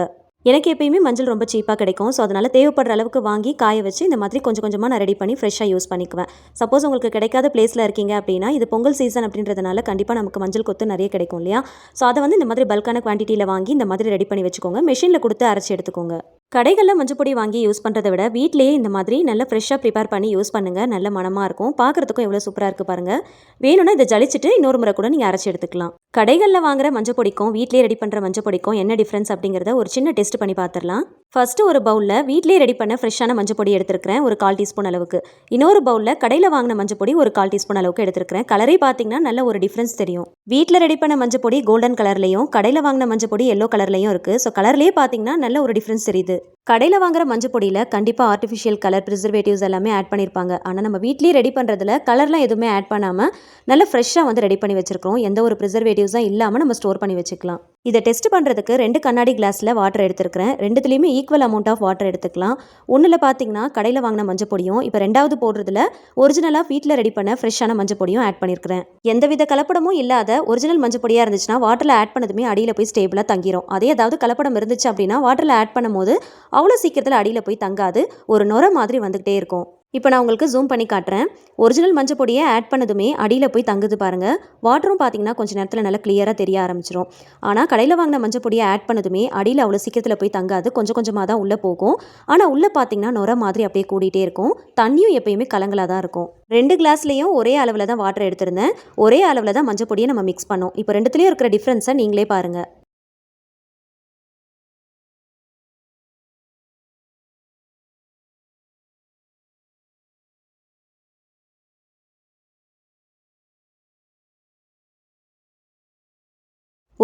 எனக்கு எப்பயுமே மஞ்சள் ரொம்ப சீப்பாக கிடைக்கும். ஸோ அதனால் தேவைப்படுற அளவுக்கு வாங்கி காய வச்சு இந்த மாதிரி கொஞ்சம் கொஞ்சமாக நான் ரெடி பண்ணி ஃப்ரெஷ்ஷாக யூஸ் பண்ணிக்குவேன். சப்போஸ் உங்களுக்கு கிடைக்காத பிளேஸில் இருக்கீங்க அப்படின்னா இது பொங்கல் சீசன் அப்படின்றதுனால கண்டிப்பாக நமக்கு மஞ்சள் கொத்து நிறைய கிடைக்கும் இல்லையா? ஸோ அதை வந்து இந்த மாதிரி பல்கான குவான்டிட்டியில் வாங்கி இந்த மாதிரி ரெடி பண்ணி வச்சுக்கோங்க. மெஷினில் கொடுத்து அரைச்சி எடுத்துக்கோங்க. கடைகளில் மஞ்சள் பொடி வாங்கி யூஸ் பண்ணுறதை விட வீட்டிலேயே இந்த மாதிரி நல்லா ஃப்ரெஷ்ஷாக ப்ரிப்பேர் பண்ணி யூஸ் பண்ணுங்கள். நல்ல மனமாக இருக்கும். பார்க்குறதுக்கும் எவ்வளோ சூப்பராக இருக்குது பாருங்கள். வேணும்னா இதை ஜலிச்சுட்டு இன்னொரு முறை கூட நீங்கள் அரைச்சி எடுத்துக்கலாம். கடைகளில் வாங்குற மஞ்சள் பொடிக்கும் வீட்டிலேயே ரெடி பண்ணுற மஞ்சள் பொடிக்கும் என்ன டிஃப்ரென்ஸ் அப்படிங்கிறத ஒரு சின்ன டெஸ்ட் பண்ணி பார்த்துடலாம். ஃபர்ஸ்ட் ஒரு பவுலில் வீட்டிலேயே ரெடி பண்ண ஃப்ரெஷ்ஷான மஞ்சள் பொடி எடுத்துருக்கிறேன், ஒரு 1/4 டீஸ்பூன் அளவுக்கு. இன்னொரு பவுலில் கடையில் வாங்கின மஞ்சள் பொடி ஒரு 1/4 டீஸ்பூன் அளவுக்கு எடுத்துருக்கிறேன். கலரே பார்த்தீங்கன்னா நல்ல ஒரு டிஃப்ரென்ஸ் தெரியும். வீட்டில் ரெடி பண்ண மஞ்சள் பொடி கோல்டன் கலர்லையும் கடையில் வாங்கின மஞ்சள் பொடி எல்லோ கலர்லையும் இருக்குது. ஸோ கலர்லேயே பார்த்தீங்கன்னா நல்ல ஒரு டிஃப்ரென்ஸ் தெரியுது. கடையில் வாங்குற மஞ்சள் பொடியில் கண்டிப்பாக ஆர்டிஃபிஷியல் கலர் ப்ரிசர்வேட்டிவ்ஸ் எல்லாமே ஆட் பண்ணியிருப்பாங்க. ஆனால் நம்ம வீட்லேயே ரெடி பண்ணுறதுல கலர்லாம் எதுவுமே ஆட் பண்ணாமல் நல்ல ஃப்ரெஷ்ஷாக வந்து ரெடி பண்ணி வச்சிருக்கோம். எந்த ஒரு ப்ரிசர்வேட்டிவ்ஸும் இல்லாமல் நம்ம ஸ்டோர் பண்ணி வச்சுக்கலாம். இதை டெஸ்ட் பண்ணுறதுக்கு 2 கண்ணாடி கிளாஸில் வாட்டர் எடுத்துருக்கிறேன். ரெண்டுத்துலேயுமே ஈக்குவல் அமௌண்ட் ஆஃப் வாட்டர் எடுத்துக்கலாம். ஒன்றில் பார்த்தீங்கன்னா கடையில் வாங்கின மஞ்சள் பொடியும், இப்போ 2வது போடுறதுல ஒரிஜினலாக வீட்டில் ரெடி பண்ண ஃப்ரெஷ்ஷான மஞ்சள் பொடியும் ஆட் பண்ணியிருக்கிறேன். எந்தவித கலப்படமும் இல்லாத ஒரிஜினல் மஞ்சள் பொடியாக இருந்துச்சுன்னா வாட்டரில் ஆட் பண்ணதுமே அடியில் போய் ஸ்டேபிளாக தங்கிரும். அதே ஏதாவது கலப்படம் இருந்துச்சு அப்படின்னா வாட்டரில் ஆட் பண்ணும்போது அவ்வளோ சீக்கிரத்தில் அடியில் போய் தங்காது, ஒரு நுரை மாதிரி வந்துகிட்டே இருக்கும். இப்போ நான் உங்களுக்கு ஜூம் பண்ணி காட்டுறேன். ஒரிஜினல் மஞ்சள் பொடியை ஆட் பண்ணதுமே அடியில் போய் தங்குது பாருங்கள். வாட்டரும் பார்த்தீங்கன்னா கொஞ்சம் நேரத்தில் நல்லா கிளியராக தெரிய ஆரம்பிச்சிடும். ஆனால் கடையில் வாங்கின மஞ்சள் பொடியை ஆட் பண்ணதுமே அடியில் அவ்வளோ சீக்கிரத்தில் போய் தங்காது, கொஞ்சம் கொஞ்சமாக தான் உள்ளே போகும். ஆனால் உள்ளே பார்த்தீங்கன்னா நுரை மாதிரி அப்படியே கூடிட்டே இருக்கும். தண்ணியும் எப்பயுமே கலங்கலாக தான் இருக்கும். 2 கிளாஸ்லேயும் ஒரே அளவில் தான் வாட்டர் எடுத்திருந்தேன். ஒரே அளவில் தான் மஞ்சள் பொடியை நம்ம மிக்ஸ் பண்ணோம். இப்போ ரெண்டுத்துலேயும் இருக்கிற டிஃப்ரென்ஸை நீங்களே பாருங்கள்.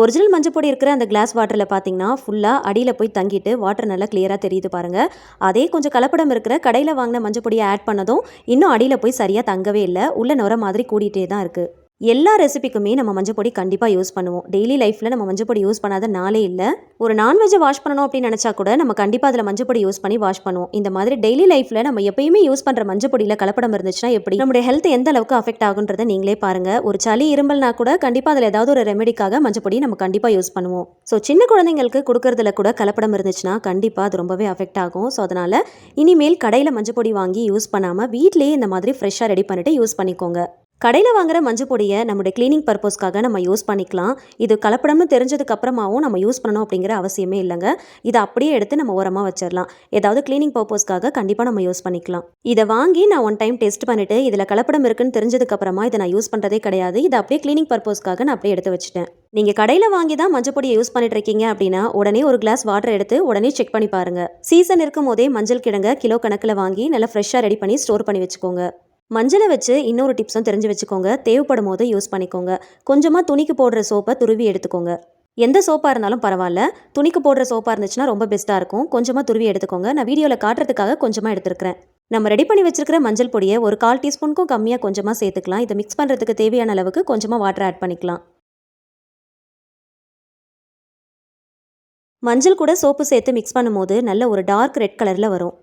ஒரிஜினல் மஞ்சள் பொடி இருக்கிற அந்த கிளாஸ் வாட்டரில் பார்த்தீங்கன்னா ஃபுல்லாக அடியில் போய் தங்கிட்டு வாட்டர் நல்லா கிளியராக தெரியுது பாருங்கள். அதே கொஞ்சம் கலப்படம் இருக்கிற கடையில் வாங்கின மஞ்சள் பொடியை ஆட் பண்ணதும் இன்னும் அடியில் போய் சரியாக தங்கவே இல்லை. உள்ள நுர மாதிரி கூடிட்டே தான் இருக்குது. எல்லா ரெசிபிக்குமே நம்ம மஞ்சள் பொடி கண்டிப்பாக யூஸ் பண்ணுவோம். டெய்லி லைஃப்பில் நம்ம மஞ்சள் பொடி யூஸ் பண்ணாத நாளே இல்லை. ஒரு நான்வெஜ்ஜை வாஷ் பண்ணணும் அப்படின்னு நினச்சா கூட நம்ம கண்டிப்பாக அதில் மஞ்சள் பொடி யூஸ் பண்ணி வாஷ் பண்ணுவோம். இந்த மாதிரி டெய்லி லைஃப்பில் நம்ம எப்பயுமே யூஸ் பண்ணுற மஞ்சள் பொடியில் கலப்படம் இருந்துச்சுன்னா எப்படி நம்முடைய ஹெல்த் எந்த அளவுக்கு அஃபெக்ட் ஆகுன்றதை நீங்களே பாருங்கள். ஒரு சளி இரும்பல்னா கூட கண்டிப்பாக அதில் ஏதாவது ஒரு ரெமெடிக்காக மஞ்சள் பொடி நம்ம கண்டிப்பாக யூஸ் பண்ணுவோம். ஸோ சின்ன குழந்தைங்களுக்கு கொடுக்கறதுல கூட கலப்படம் இருந்துச்சுன்னா கண்டிப்பாக அது ரொம்பவே அஃபெக்ட் ஆகும். ஸோ அதனால் இனிமேல் கடையில் மஞ்சள் பொடி வாங்கி யூஸ் பண்ணாமல் வீட்டிலேயே இந்த மாதிரி ஃப்ரெஷ்ஷாக ரெடி பண்ணிவிட்டு யூஸ் பண்ணிக்கோங்க. கடையில் வாங்குற மஞ்சள் பொடியை நம்மளுடைய கிளீனிங் பர்பஸ்க்காக நம்ம யூஸ் பண்ணிக்கலாம். இது கலப்படம்னு தெரிஞ்சதுக்கு அப்புறமாவும் நம்ம யூஸ் பண்ணணும் அப்படிங்கிற அவசியமே இல்லைங்க. இதை அப்படியே எடுத்து நம்ம ஓரமாக வச்சிடலாம். ஏதாவது கிளீனிங் பர்பஸ்க்காக கண்டிப்பாக நம்ம யூஸ் பண்ணிக்கலாம். இதை வாங்கி நான் ஒன் டைம் டெஸ்ட் பண்ணிட்டு இதில் கலப்படம் இருக்குன்னு தெரிஞ்சதுக்கு அப்புறமா இதை நான் யூஸ் பண்ணுறதே கிடையாது. இதை அப்படியே கிளீனிங் பர்பஸ்க்காக நான் அப்படியே எடுத்து வச்சுட்டேன். நீங்கள் கடையில் வாங்கி தான் மஞ்சள் பொடியை யூஸ் பண்ணிட்டு இருக்கீங்க அப்படின்னா உடனே ஒரு கிளாஸ் வாட்டர் எடுத்து உடனே செக் பண்ணி பாருங்க. சீசன் இருக்கும் போதே மஞ்சள் கிழங்க கிலோ கணக்கில் வாங்கி நல்லா ஃப்ரெஷ்ஷாக ரெடி பண்ணி ஸ்டோர் பண்ணி வச்சுக்கோங்க. மஞ்சளை வச்சு இன்னொரு டிப்ஸும் தெரிஞ்சு வச்சுக்கோங்க. தேவைப்படும் போது யூஸ் பண்ணிக்கோங்க. கொஞ்சமாக துணிக்கு போடுற சோப்பை துருவி எடுத்துக்கோங்க. எந்த சோப்பாக இருந்தாலும் பரவாயில்ல. துணிக்கு போடுற சோப்பாக இருந்துச்சுன்னா ரொம்ப பெஸ்ட்டாக இருக்கும். கொஞ்சமாக துருவி எடுத்துக்கோங்க. நான் வீடியோவில் காட்டுறதுக்காக கொஞ்சமாக எடுத்துருக்கிறேன். நம்ம ரெடி பண்ணி வச்சிருக்கிற மஞ்சள் பொடியை ஒரு 1/4 டீஸ்பூனுக்கும் கம்மியாக கொஞ்சமாக சேர்த்துக்கலாம். இதை மிக்ஸ் பண்ணுறதுக்கு தேவையான அளவுக்கு கொஞ்சமாக வாட்டர் ஆட் பண்ணிக்கலாம். மஞ்சள் கூட சோப்பு சேர்த்து மிக்ஸ் பண்ணும்போது நல்ல ஒரு டார்க் ரெட் கலரில் வரும்.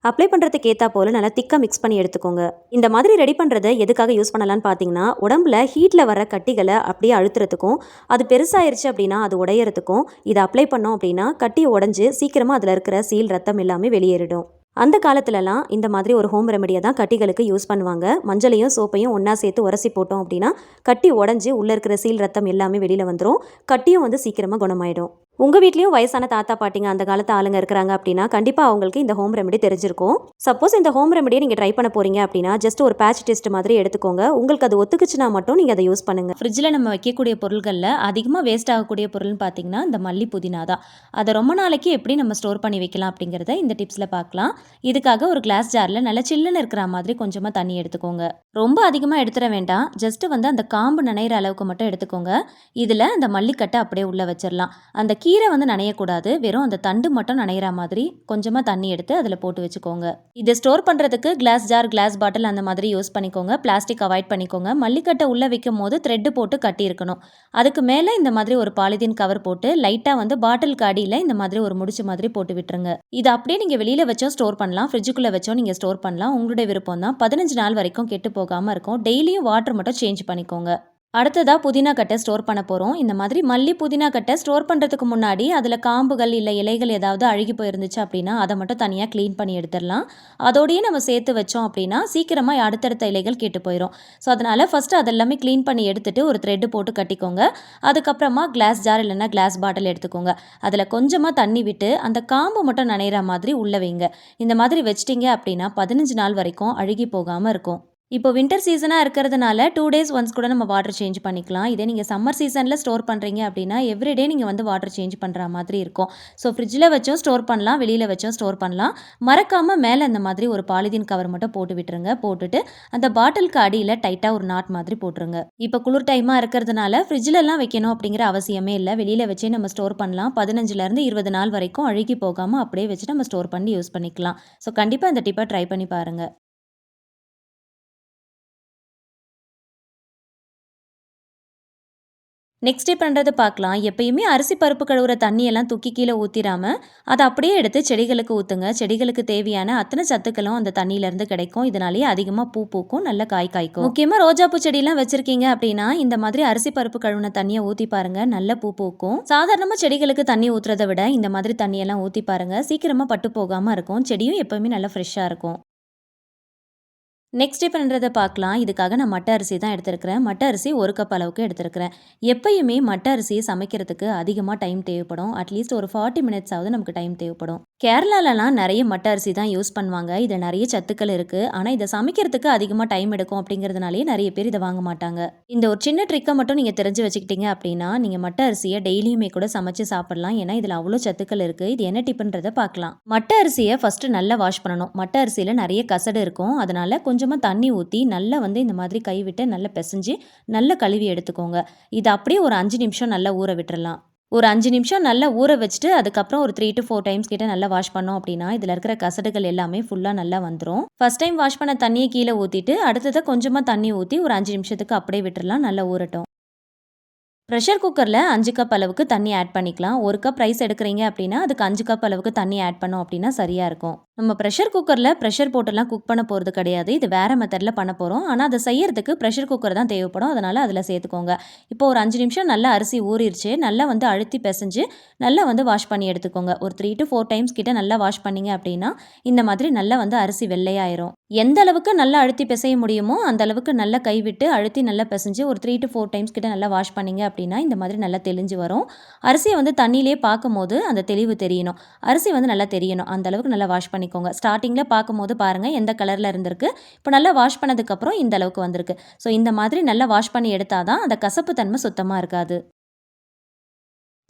அப்ளை பண்ணுறதுக்கு ஏற்றா போல் நல்லா திக்காக மிக்ஸ் பண்ணி எடுத்துக்கோங்க. இந்த மாதிரி ரெடி பண்ணுறதை எதுக்காக யூஸ் பண்ணலான்னு பார்த்தீங்கன்னா, உடம்புல ஹீட்டில் வர கட்டிகளை அப்படியே அழுத்துறதுக்கும், அது பெருசாயிருச்சு அப்படின்னா அது உடையறதுக்கும், இதை அப்ளை பண்ணோம் அப்படின்னா கட்டி உடஞ்சி சீக்கிரமாக அதில் இருக்கிற சீல் ரத்தம் எல்லாமே வெளியேறிடும். அந்த காலத்துலலாம் இந்த மாதிரி ஒரு ஹோம் ரெமடியை தான் கட்டிகளுக்கு யூஸ் பண்ணுவாங்க. மஞ்சளையும் சோப்பையும் ஒன்றா சேர்த்து உரசி போட்டோம் அப்படின்னா கட்டி உடஞ்சி உள்ளே இருக்கிற சீல் ரத்தம் எல்லாமே வெளியில் வந்துடும். கட்டியும் வந்து சீக்கிரமாக குணமாயிடும். உங்கள் வீட்லேயும் வயசான தாத்தா பாட்டிங்க அந்த காலத்து ஆளுங்க இருக்கிறாங்க அப்படின்னா கண்டிப்பாக அவங்களுக்கு இந்த ஹோம் ரெமெடி தெரிஞ்சிருக்கும். சப்போஸ் இந்த ஹோம் ரெமெடியை நீங்கள் ட்ரை பண்ண போகிறீங்க அப்படின்னா ஜஸ்ட் ஒரு பேட்ச் டெஸ்ட் மாதிரி எடுத்துக்கோங்க. உங்களுக்கு அது ஒத்துக்குச்சுன்னா மட்டும் நீங்கள் அதை யூஸ் பண்ணுங்கள். ஃப்ரிட்ஜில் நம்ம வைக்கக்கூடிய பொருட்களில் அதிகமாக வேஸ்ட் ஆகக்கூடிய பொருள்னு பார்த்தீங்கன்னா இந்த மல்லி புதினா தான். அதை ரொம்ப நாளைக்கு எப்படி நம்ம ஸ்டோர் பண்ணி வைக்கலாம் அப்படிங்கிறத இந்த டிப்ஸில் பார்க்கலாம். இதுக்காக ஒரு கிளாஸ் ஜாரில் நல்லா சில்லுன்னு இருக்கிற மாதிரி கொஞ்சமாக தண்ணி எடுத்துக்கோங்க. ரொம்ப அதிகமாக எடுத்துட வேண்டாம். ஜஸ்ட் வந்து அந்த காம்பு நனைகிற அளவுக்கு மட்டும் எடுத்துக்கோங்க. இதில் அந்த மல்லிக்கட்டை அப்படியே உள்ளே வச்சிடலாம். அந்த கீரை வந்து நனையக்கூடாது. வெறும் அந்த தண்டு மட்டும் நனைகிற மாதிரி கொஞ்சமாக தண்ணி எடுத்து அதில் போட்டு வச்சுக்கோங்க. இதை ஸ்டோர் பண்ணுறதுக்கு கிளாஸ் ஜார், கிளாஸ் பாட்டில் அந்த மாதிரி யூஸ் பண்ணிக்கோங்க. பிளாஸ்டிக் அவாய்ட் பண்ணிக்கோங்க. மல்லிக்கட்டை உள்ளே வைக்கும் போது த்ரெட்டு போட்டு கட்டி இருக்கணும். அதுக்கு மேலே இந்த மாதிரி ஒரு பாலிதீன் கவர் போட்டு லைட்டாக வந்து பாட்டிலுக்கு அடியில் இந்த மாதிரி ஒரு முடிச்சு மாதிரி போட்டு விட்டுருங்க. இது அப்படியே நீங்கள் வெளியில் வச்சோம் ஸ்டோர் பண்ணலாம். ஃப்ரிட்ஜுக்குள்ளே வச்சோம் நீங்கள் ஸ்டோர் பண்ணலாம். உங்களுடைய விருப்பம் தான். 15 நாள் வரைக்கும் கெட்டு போகாமல் இருக்கும். டெய்லியும் வாட்டர் மட்டும் சேஞ்ச் பண்ணிக்கோங்க. அடுத்ததாக புதினா கட்டை ஸ்டோர் பண்ண போகிறோம். இந்த மாதிரி மல்லி புதினா கட்டை ஸ்டோர் பண்ணுறதுக்கு முன்னாடி அதில் காம்புகள் இல்லை இலைகள் ஏதாவது அழுகி போயிருந்துச்சு அப்படின்னா அதை மட்டும் தனியாக க்ளீன் பண்ணி எடுத்துடலாம். அதோடையே நம்ம சேர்த்து வச்சோம் அப்படின்னா சீக்கிரமாக அடுத்தடுத்த இலைகள் கெட்டு போயிடும். ஸோ அதனால் ஃபஸ்ட்டு அதெல்லாமே க்ளீன் பண்ணி எடுத்துகிட்டு ஒரு த்ரெட்டு போட்டு கட்டிக்கோங்க. அதுக்கப்புறமா கிளாஸ் ஜார் இல்லைன்னா கிளாஸ் பாட்டில் எடுத்துக்கோங்க. அதில் கொஞ்சமாக தண்ணி விட்டு அந்த காம்பு மட்டும் நனைகிற மாதிரி உள்ளே வைங்க. இந்த மாதிரி வச்சிட்டிங்க அப்படின்னா 15 நாள் வரைக்கும் அழுகி போகாமல் இருக்கும். இப்போ வின்டர் சீசனாக இருக்கிறதுனால 2 டேஸ் ஒன்ஸ் கூட நம்ம வாட்டர் சேஞ்ச் பண்ணிக்கலாம். இதே நீங்கள் சம்மர் சீசனில் ஸ்டோர் பண்ணுறீங்க அப்படின்னா எவ்ரிடே நீங்கள் வந்து வாட்டர் சேஞ்ச் பண்ணுற மாதிரி இருக்கும். ஸோ ஃப்ரிட்ஜில் வச்சும் ஸ்டோர் பண்ணலாம், வெளியில் வச்சும் ஸ்டோர் பண்ணலாம். மறக்காமல் மேலே இந்த மாதிரி ஒரு பாலிதீன் கவர் மட்டும் போட்டு விட்டுருங்க. போட்டுட்டு அந்த பாட்டிலுக்கு அடியில் டைட்டாக ஒரு நாட் மாதிரி போட்டுருங்க. இப்போ குளிர் டைமாக இருக்கிறதுனால ஃப்ரிட்ஜிலலாம் வைக்கணும் அப்படிங்கிற அவசியமே இல்லை. வெளியில் வச்சே நம்ம ஸ்டோர் பண்ணலாம். 15லேருந்து 20 நாள் வரைக்கும் அழுகி போகாமல் அப்படியே வச்சு நம்ம ஸ்டோர் பண்ணி யூஸ் பண்ணிக்கலாம். ஸோ கண்டிப்பாக இந்த டிப்பை ட்ரை பண்ணி பாருங்கள். நெக்ஸ்ட் டே பண்ணுறது பார்க்கலாம். எப்பயுமே அரிசி பருப்பு கழுவுற தண்ணியெல்லாம் தூக்கி கீழே ஊற்றிடாமல் அதை அப்படியே எடுத்து செடிகளுக்கு ஊற்றுங்க. செடிகளுக்கு தேவையான அத்தனை சத்துக்களும் அந்த தண்ணியிலேருந்து கிடைக்கும். இதனாலேயே அதிகமாக பூ பூக்கும், நல்ல காய் காய்க்கும். முக்கியமாக ரோஜாப்பூ செடியெல்லாம் வச்சுருக்கீங்க அப்படின்னா இந்த மாதிரி அரிசி பருப்பு கழுவுன தண்ணியை ஊற்றி பாருங்கள், நல்ல பூ பூக்கும். சாதாரணமாக செடிகளுக்கு தண்ணி ஊற்றுறதை விட இந்த மாதிரி தண்ணியெல்லாம் ஊற்றி பாருங்கள். சீக்கிரமாக பட்டு போகாமல் இருக்கும். செடியும் எப்போவுமே நல்லா ஃப்ரெஷ்ஷாக இருக்கும். நெக்ஸ்ட் பண்ணுறதை பார்க்கலாம். இதுக்காக நான் மட்டை அரிசி தான் எடுத்துருக்கிறேன். மட்டை அரிசி 1 கப் அளவுக்கு எடுத்துருக்கிறேன். எப்பயுமே மட்டை அரிசியை சமைக்கிறதுக்கு அதிகமாக டைம் தேவைப்படும். அட்லீஸ்ட் ஒரு 40 மினிட்ஸாவது நமக்கு டைம் தேவைப்படும். கேரளாலலாம் நிறைய மட்டை அரிசி தான் யூஸ் பண்ணுவாங்க. இதில் நிறைய சத்துக்கள் இருக்குது. ஆனால் இதை சமைக்கிறதுக்கு அதிகமாக டைம் எடுக்கும் அப்படிங்கிறதுனாலே நிறைய பேர் இதை வாங்க மாட்டாங்க. இந்த ஒரு சின்ன ட்ரிக்கை மட்டும் நீங்கள் தெரிஞ்சு வச்சுக்கிட்டீங்க அப்படின்னா நீங்கள் மட்டை அரிசியை டெய்லியுமே கூட சமைச்சு சாப்பிடலாம். ஏன்னா இதில் அவ்வளோ சத்துக்கள் இருக்குது. இது என்ன டிப்புன்றதை பார்க்கலாம். மட்டை அரிசியை ஃபஸ்ட்டு நல்லா வாஷ் பண்ணணும். மட்டை அரிசியில் நிறைய கசடு இருக்கும். அதனால் கொஞ்சமாக தண்ணி ஊற்றி நல்லா வந்து இந்த மாதிரி கைவிட்டு நல்லா பிசைஞ்சு நல்லா கழுவி எடுத்துக்கோங்க. இது அப்படியே ஒரு 5 நிமிஷம் நல்லா ஊற விட்டுறலாம். ஒரு 5 நிமிஷம் நல்லா ஊற வச்சுட்டு அதுக்கப்புறம் ஒரு 3 to 4 டைம்ஸ் கிட்ட நல்லா வாஷ் பண்ணோம் அப்படின்னா இதில் இருக்கிற கசடுகள் எல்லாமே ஃபுல்லாக நல்லா வந்துடும். ஃபர்ஸ்ட் டைம் வாஷ் பண்ண தண்ணியை கீழே ஊற்றிட்டு அடுத்ததை கொஞ்சமாக தண்ணி ஊற்றி ஒரு 5 நிமிஷத்துக்கு அப்படியே விட்டுறலாம், நல்லா ஊறட்டும். ப்ரெஷர் குக்கரில் 5 கப் அளவுக்கு தண்ணி ஆட் பண்ணிக்கலாம். 1 கப் ரைஸ் எடுக்கிறீங்க அப்படின்னா அதுக்கு 5 கப் அளவுக்கு தண்ணி ஆட் பண்ணோம் அப்படின்னா சரியாக இருக்கும். நம்ம ப்ரெஷர் குக்கரில் ப்ரெஷர் போட்டுலாம் குக் பண்ண போகிறது கிடையாது. இது வேறு மெத்தடில் பண்ண போகிறோம். ஆனால் அதை செய்யறதுக்கு ப்ரெஷர் குக்கர் தான் தேவைப்படும். அதனால் அதில் சேர்த்துக்கோங்க. இப்போ ஒரு 5 நிமிஷம் நல்லா அரிசி ஊறிடுச்சு. நல்லா வந்து அழுத்தி பிசைஞ்சு நல்லா வந்து வாஷ் பண்ணி எடுத்துக்கோங்க. ஒரு 3 to 4 டைம்ஸ் கிட்ட நல்லா வாஷ் பண்ணீங்க அப்படின்னா இந்த மாதிரி நல்லா வந்து அரிசி வெள்ளையாயிரும். எந்த அளவுக்கு நல்லா அழுத்தி பிசைய முடியுமோ அந்த அளவுக்கு நல்லா கைவிட்டு அழுத்தி நல்லா பிசைஞ்சு ஒரு 3 to 4 டைம்ஸ் கிட்ட நல்லா வாஷ் பண்ணீங்க அப்படின்னா இந்த மாதிரி நல்லா தெளிஞ்சு வரும். அரிசியை வந்து தண்ணியிலே பார்க்கும்போது அந்த தெளிவு தெரியணும். அரிசி வந்து நல்லா தெரியணும். அந்த அளவுக்கு நல்லா வாஷ் பண்ணிக்கோங்க. ஸ்டார்டிங்கில் பார்க்கும்போது பாருங்கள் எந்த கலரில் இருந்திருக்கு. இப்போ நல்லா வாஷ் பண்ணதுக்கப்புறம் இந்த அளவுக்கு வந்திருக்கு. ஸோ இந்த மாதிரி நல்லா வாஷ் பண்ணி எடுத்தால் தான் அந்த கசப்பு தன்மை சுத்தமாக இருக்காது.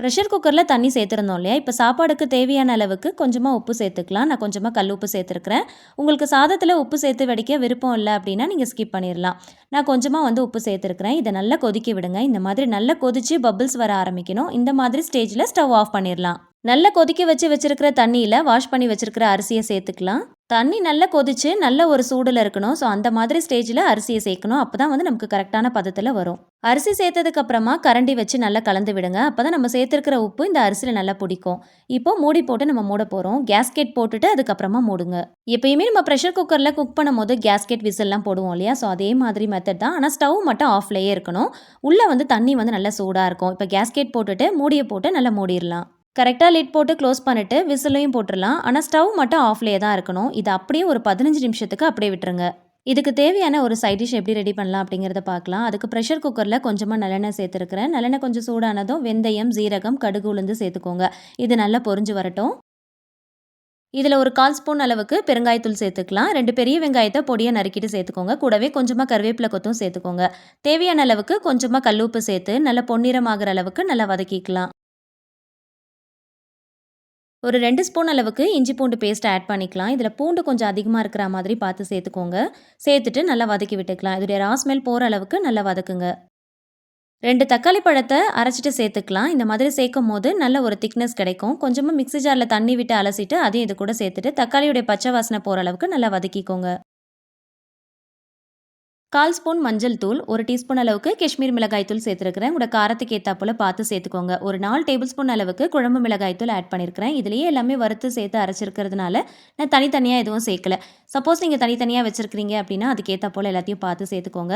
ப்ரெஷர் குக்கரில் தண்ணி சேர்த்துருந்தோம் இல்லையா? இப்போ சாப்பாடுக்கு தேவையான அளவுக்கு கொஞ்சமாக உப்பு சேர்த்துக்கலாம். நான் கொஞ்சமாக கல் உப்பு சேர்த்துருக்கிறேன். உங்களுக்கு சாதத்தில் உப்பு சேர்த்து வடிக்க விருப்பம் இல்லை அப்படின்னா நீங்கள் ஸ்கிப் பண்ணிடலாம். நான் கொஞ்சமாக வந்து உப்பு சேர்த்துருக்கிறேன். இதை நல்லா கொதிக்க விடுங்க. இந்த மாதிரி நல்லா கொதித்து பபிள்ஸ் வர ஆரம்பிக்கணும். இந்த மாதிரி ஸ்டேஜில் ஸ்டவ் ஆஃப் பண்ணிடலாம். நல்லா கொதிக்க வச்சிருக்கிற தண்ணியில் வாஷ் பண்ணி வச்சிருக்கிற அரிசியை சேர்த்துக்கலாம். தண்ணி நல்லா கொதிச்சு நல்ல ஒரு சூடில் இருக்கணும். ஸோ அந்த மாதிரி ஸ்டேஜில் அரிசியை சேர்க்கணும். அப்போ தான் வந்து நமக்கு கரெக்டான பதத்தில் வரும். அரிசி சேர்த்ததுக்கு அப்புறமா கரண்டி வச்சு நல்லா கலந்து விடுங்க. அப்போ தான் நம்ம சேர்த்துருக்கிற உப்பு இந்த அரிசியில் நல்லா பிடிக்கும். இப்போ மூடி போட்டு நம்ம மூட போகிறோம். கேஸ்கெட் போட்டுட்டு அதுக்கப்புறமா மூடுங்க. எப்பயுமே நம்ம ப்ரெஷர் குக்கரில் குக் பண்ணும்போது கேஸ்கெட் விசில்லாம் போடுவோம் இல்லையா? ஸோ அதே மாதிரி மெத்தட் தான். ஆனால் ஸ்டவ் மட்டும் ஆஃப்லேயே இருக்கணும். உள்ளே வந்து தண்ணி வந்து நல்லா சூடாக இருக்கும். இப்போ கேஸ்கெட் போட்டுட்டு மூடியை போட்டு நல்லா மூடிடலாம். கரெக்டாக லிட் போட்டு க்ளோஸ் பண்ணிவிட்டு விசிலையும் போட்டுடலாம். ஆனால் ஸ்டவ் மட்டும் ஆஃப்லேயே தான் இருக்கணும். இது அப்படியே ஒரு 15 நிமிஷத்துக்கு அப்படியே விட்டுருங்க. இதுக்கு தேவையான ஒரு சைட் டிஷ் எப்படி ரெடி பண்ணலாம் அப்படிங்கிறத பார்க்கலாம். அதுக்கு ப்ரெஷர் குக்கரில் கொஞ்சமாக நல்லெண்ணெய் சேர்த்துருக்கிறேன். நல்லெண்ணெய் கொஞ்சம் சூடானதும் வெந்தயம், சீரகம், கடுகு, உளுந்து சேர்த்துக்கோங்க. இது நல்லா பொரிஞ்சு வரட்டும். இதில் ஒரு 1/4 ஸ்பூன் அளவுக்கு பெருங்காயத்தூள் சேர்த்துக்கலாம். 2 பெரிய வெங்காயத்தை பொடியாக நறுக்கிட்டு சேர்த்துக்கோங்க. கூடவே கொஞ்சமாக கருவேப்பிலை கொத்தும் சேர்த்துக்கோங்க. தேவையான அளவுக்கு கொஞ்சமாக கல்லுப்பு சேர்த்து நல்லா பொன்னிறமாகிற அளவுக்கு நல்லா வதக்கிக்கலாம். ஒரு 2 ஸ்பூன் அளவுக்கு இஞ்சி பூண்டு பேஸ்ட் ஆட் பண்ணிக்கலாம். இதில் பூண்டு கொஞ்சம் அதிகமாக இருக்கிற மாதிரி பார்த்து சேர்த்துக்கோங்க. சேர்த்துட்டு நல்லா வதக்கி விட்டுக்கலாம். இதோடைய ரா ஸ்மெல் போகிற அளவுக்கு நல்லா வதக்குங்க. 2 தக்காளி பழத்தை அரைச்சிட்டு சேர்த்துக்கலாம். இந்த மாதிரி சேர்க்கும் போது நல்ல ஒரு திக்னஸ் கிடைக்கும். கொஞ்சமாக மிக்ஸி ஜாரில் தண்ணி விட்டு அலசிட்டு அதையும் இது கூட சேர்த்துட்டு தக்காளியுடைய பச்சை வாசனை போகிற அளவுக்கு நல்லா வதக்கிக்கோங்க. 1/4 ஸ்பூன் மஞ்சள் தூள், 1 டீஸ்பூன் அளவுக்கு காஷ்மீர் மிளகாய் தூள் சேர்த்துருக்கிறேன். உங்களோட காரத்துக்கு ஏற்றாப்புல பார்த்து சேர்த்துக்கோங்க. ஒரு 4 டேபிள் ஸ்பூன் அளவுக்கு குழம்பு மிளகாய் தூள் ஆட் பண்ணியிருக்கிறேன். இதுலேயே எல்லாமே வறுத்து சேர்த்து அரைச்சிருக்கிறதுனால நான் தனித்தனியாக எதுவும் சேர்க்கல. சப்போஸ் நீங்கள் தனித்தனியாக வச்சுருக்கிறீங்க அப்படின்னா அதுக்கேற்றாப்போல் எல்லாத்தையும் பார்த்து சேர்த்துக்கோங்க.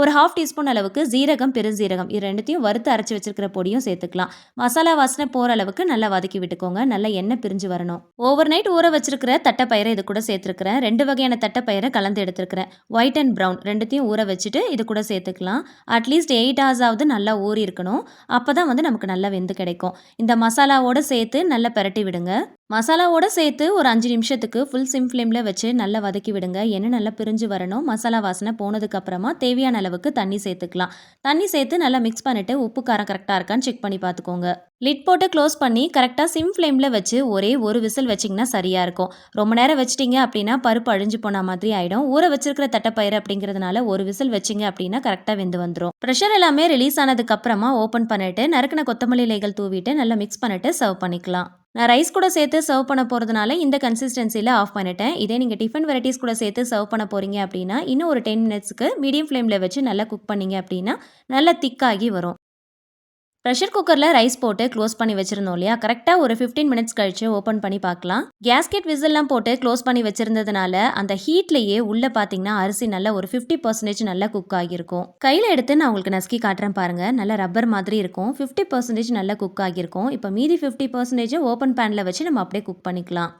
ஒரு 1/2 டீஸ்பூன் அளவுக்கு ஜீரகம், பெருஞ்சீரகம் இது ரெண்டுத்தையும் வறுத்து அரைச்சி வச்சிருக்கிற பொடியும் சேர்த்துக்கலாம். மசாலா வாசனை போகிற அளவுக்கு நல்லா வதக்கி விட்டுக்கோங்க. நல்லா எண்ணெய் பிரிஞ்சு வரணும். ஓவர் நைட் ஊற வச்சிருக்கிற தட்டைப்பயிரை இது கூட சேர்த்துருக்கிறேன். 2 வகையான தட்டைப்பயிரை கலந்து எடுத்துருக்கிறேன். ஒயிட் அண்ட் ப்ரௌன் ரெண்டுத்தையும் ஊற வச்சுட்டு இது கூட சேர்த்துக்கலாம். அட்லீஸ்ட் 8 ஹவர்ஸாவது நல்லா ஊறி இருக்கணும். அப்போ தான் வந்து நமக்கு நல்லா வெந்து கிடைக்கும். இந்த மசாலாவோடு சேர்த்து நல்லா பிரட்டி விடுங்க. மசாலாவோட சேர்த்து ஒரு 5 நிமிஷத்துக்கு ஃபுல் சிம் ஃப்ளேமில் வச்சு நல்லா வதக்கி விடுங்க. எண்ணெய் நல்லா பிரிஞ்சு வரணும். மசாலா வாசனை போனதுக்கு அப்புறமா தேவையான அளவுக்கு தண்ணி சேர்த்துக்கலாம். தண்ணி சேர்த்து நல்லா மிக்ஸ் பண்ணிட்டு உப்பு காரம் கரெக்டாக இருக்கான்னு செக் பண்ணி பார்த்துக்கோங்க. லிட் போட்டு க்ளோஸ் பண்ணி கரெக்டாக சிம் ஃப்ளேமில் வச்சு ஒரே ஒரு விசில் வச்சிங்கன்னா சரியாக இருக்கும். ரொம்ப நேரம் வச்சிட்டிங்க அப்படின்னா பருப்பு அழிஞ்சு போன மாதிரி ஆகிடும். ஊற வச்சிருக்கிற தட்டைப்பயிறு அப்படிங்கிறதுனால ஒரு விசில் வச்சிங்க அப்படின்னா கரெக்டாக வெந்து வந்துடும். ப்ரெஷர் எல்லாமே ரிலீஸ் ஆனதுக்கு அப்புறமா ஓப்பன் பண்ணிட்டு நறுக்கின கொத்தமல்லி இலைகள் தூவிட்டு நல்லா மிக்ஸ் பண்ணிட்டு சர்வ் பண்ணிக்கலாம். நான் ரைஸ் கூட சேர்த்து சர்வ் பண்ண போகிறதுனால இந்த கன்சிஸ்டன்சியில் ஆஃப் பண்ணிட்டேன். இதே நீங்கள் டிஃபன் வெரைட்டிஸ் கூட சேர்த்து சர்வ் பண்ண போகிறீங்க அப்படின்னா இன்னும் ஒரு 10 மினிட்ஸ்க்கு மீடியம் ஃப்ளேமில் வச்சு நல்லா குக் பண்ணிங்க அப்படின்னா நல்லா திக்காகி வரும். ப்ரெஷர் குக்கரில் ரைஸ் போட்டு க்ளோஸ் பண்ணி வச்சுருந்தோம் இல்லையா? கரெக்டாக ஒரு 15 மினிட்ஸ் கழிச்சு ஓப்பன் பண்ணி பார்க்கலாம். கேஸ்கெட் விசில்லாம் போட்டு க்ளோஸ் பண்ணி வச்சுருந்ததுனால அந்த ஹீட்லேயே உள்ளே பார்த்தீங்கன்னா அரிசி நல்லா ஒரு 50% நல்லா குக் ஆகியிருக்கும். கையில் எடுத்து நான் உங்களுக்கு நசுக்கி காட்டுறேன் பாருங்கள். நல்லா ரப்பர் மாதிரி இருக்கும். 50% நல்லா குக் ஆகியிருக்கும். இப்போ மீதி 50% ஓப்பன் பேனில் வச்சு நம்ம அப்படியே குக் பண்ணிக்கலாம்.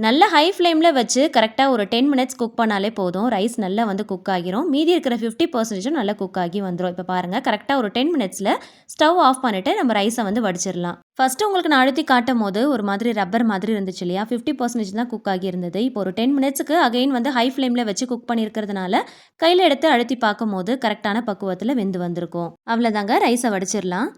நல்ல ஹை ஃப்ளேமில் வச்சு கரெக்டாக ஒரு 10 மினிட்ஸ் குக் பண்ணாலே போதும். ரைஸ் நல்லா வந்து குக் ஆகிரும். மீதி இருக்கிற 50% நல்லா குக் ஆகி வந்துடும். இப்போ பாருங்கள் கரெக்டாக ஒரு 10 மினிட்ஸில் ஸ்டவ் ஆஃப் பண்ணிவிட்டு நம்ம ரைஸை வந்து வடிச்சிடலாம். ஃபஸ்ட்டு உங்களுக்கு நான் அழுத்தி காட்டும் போது ஒரு மாதிரி ரப்பர் மாதிரி இருந்துச்சு இல்லையா? 50% தான் குக் ஆகி இருந்தது. இப்போ ஒரு 10 மினிட்ஸுக்கு அகைன் வந்து ஹை ஃப்ளேமில் வச்சு குக் பண்ணியிருக்கிறதுனால கையில் எடுத்து அழுத்தி பார்க்கும் போது கரெக்டான பக்குவத்தில் வெந்து வந்திருக்கும். அவ்வளோதாங்க, ரைஸை வடிச்சிடலாம்.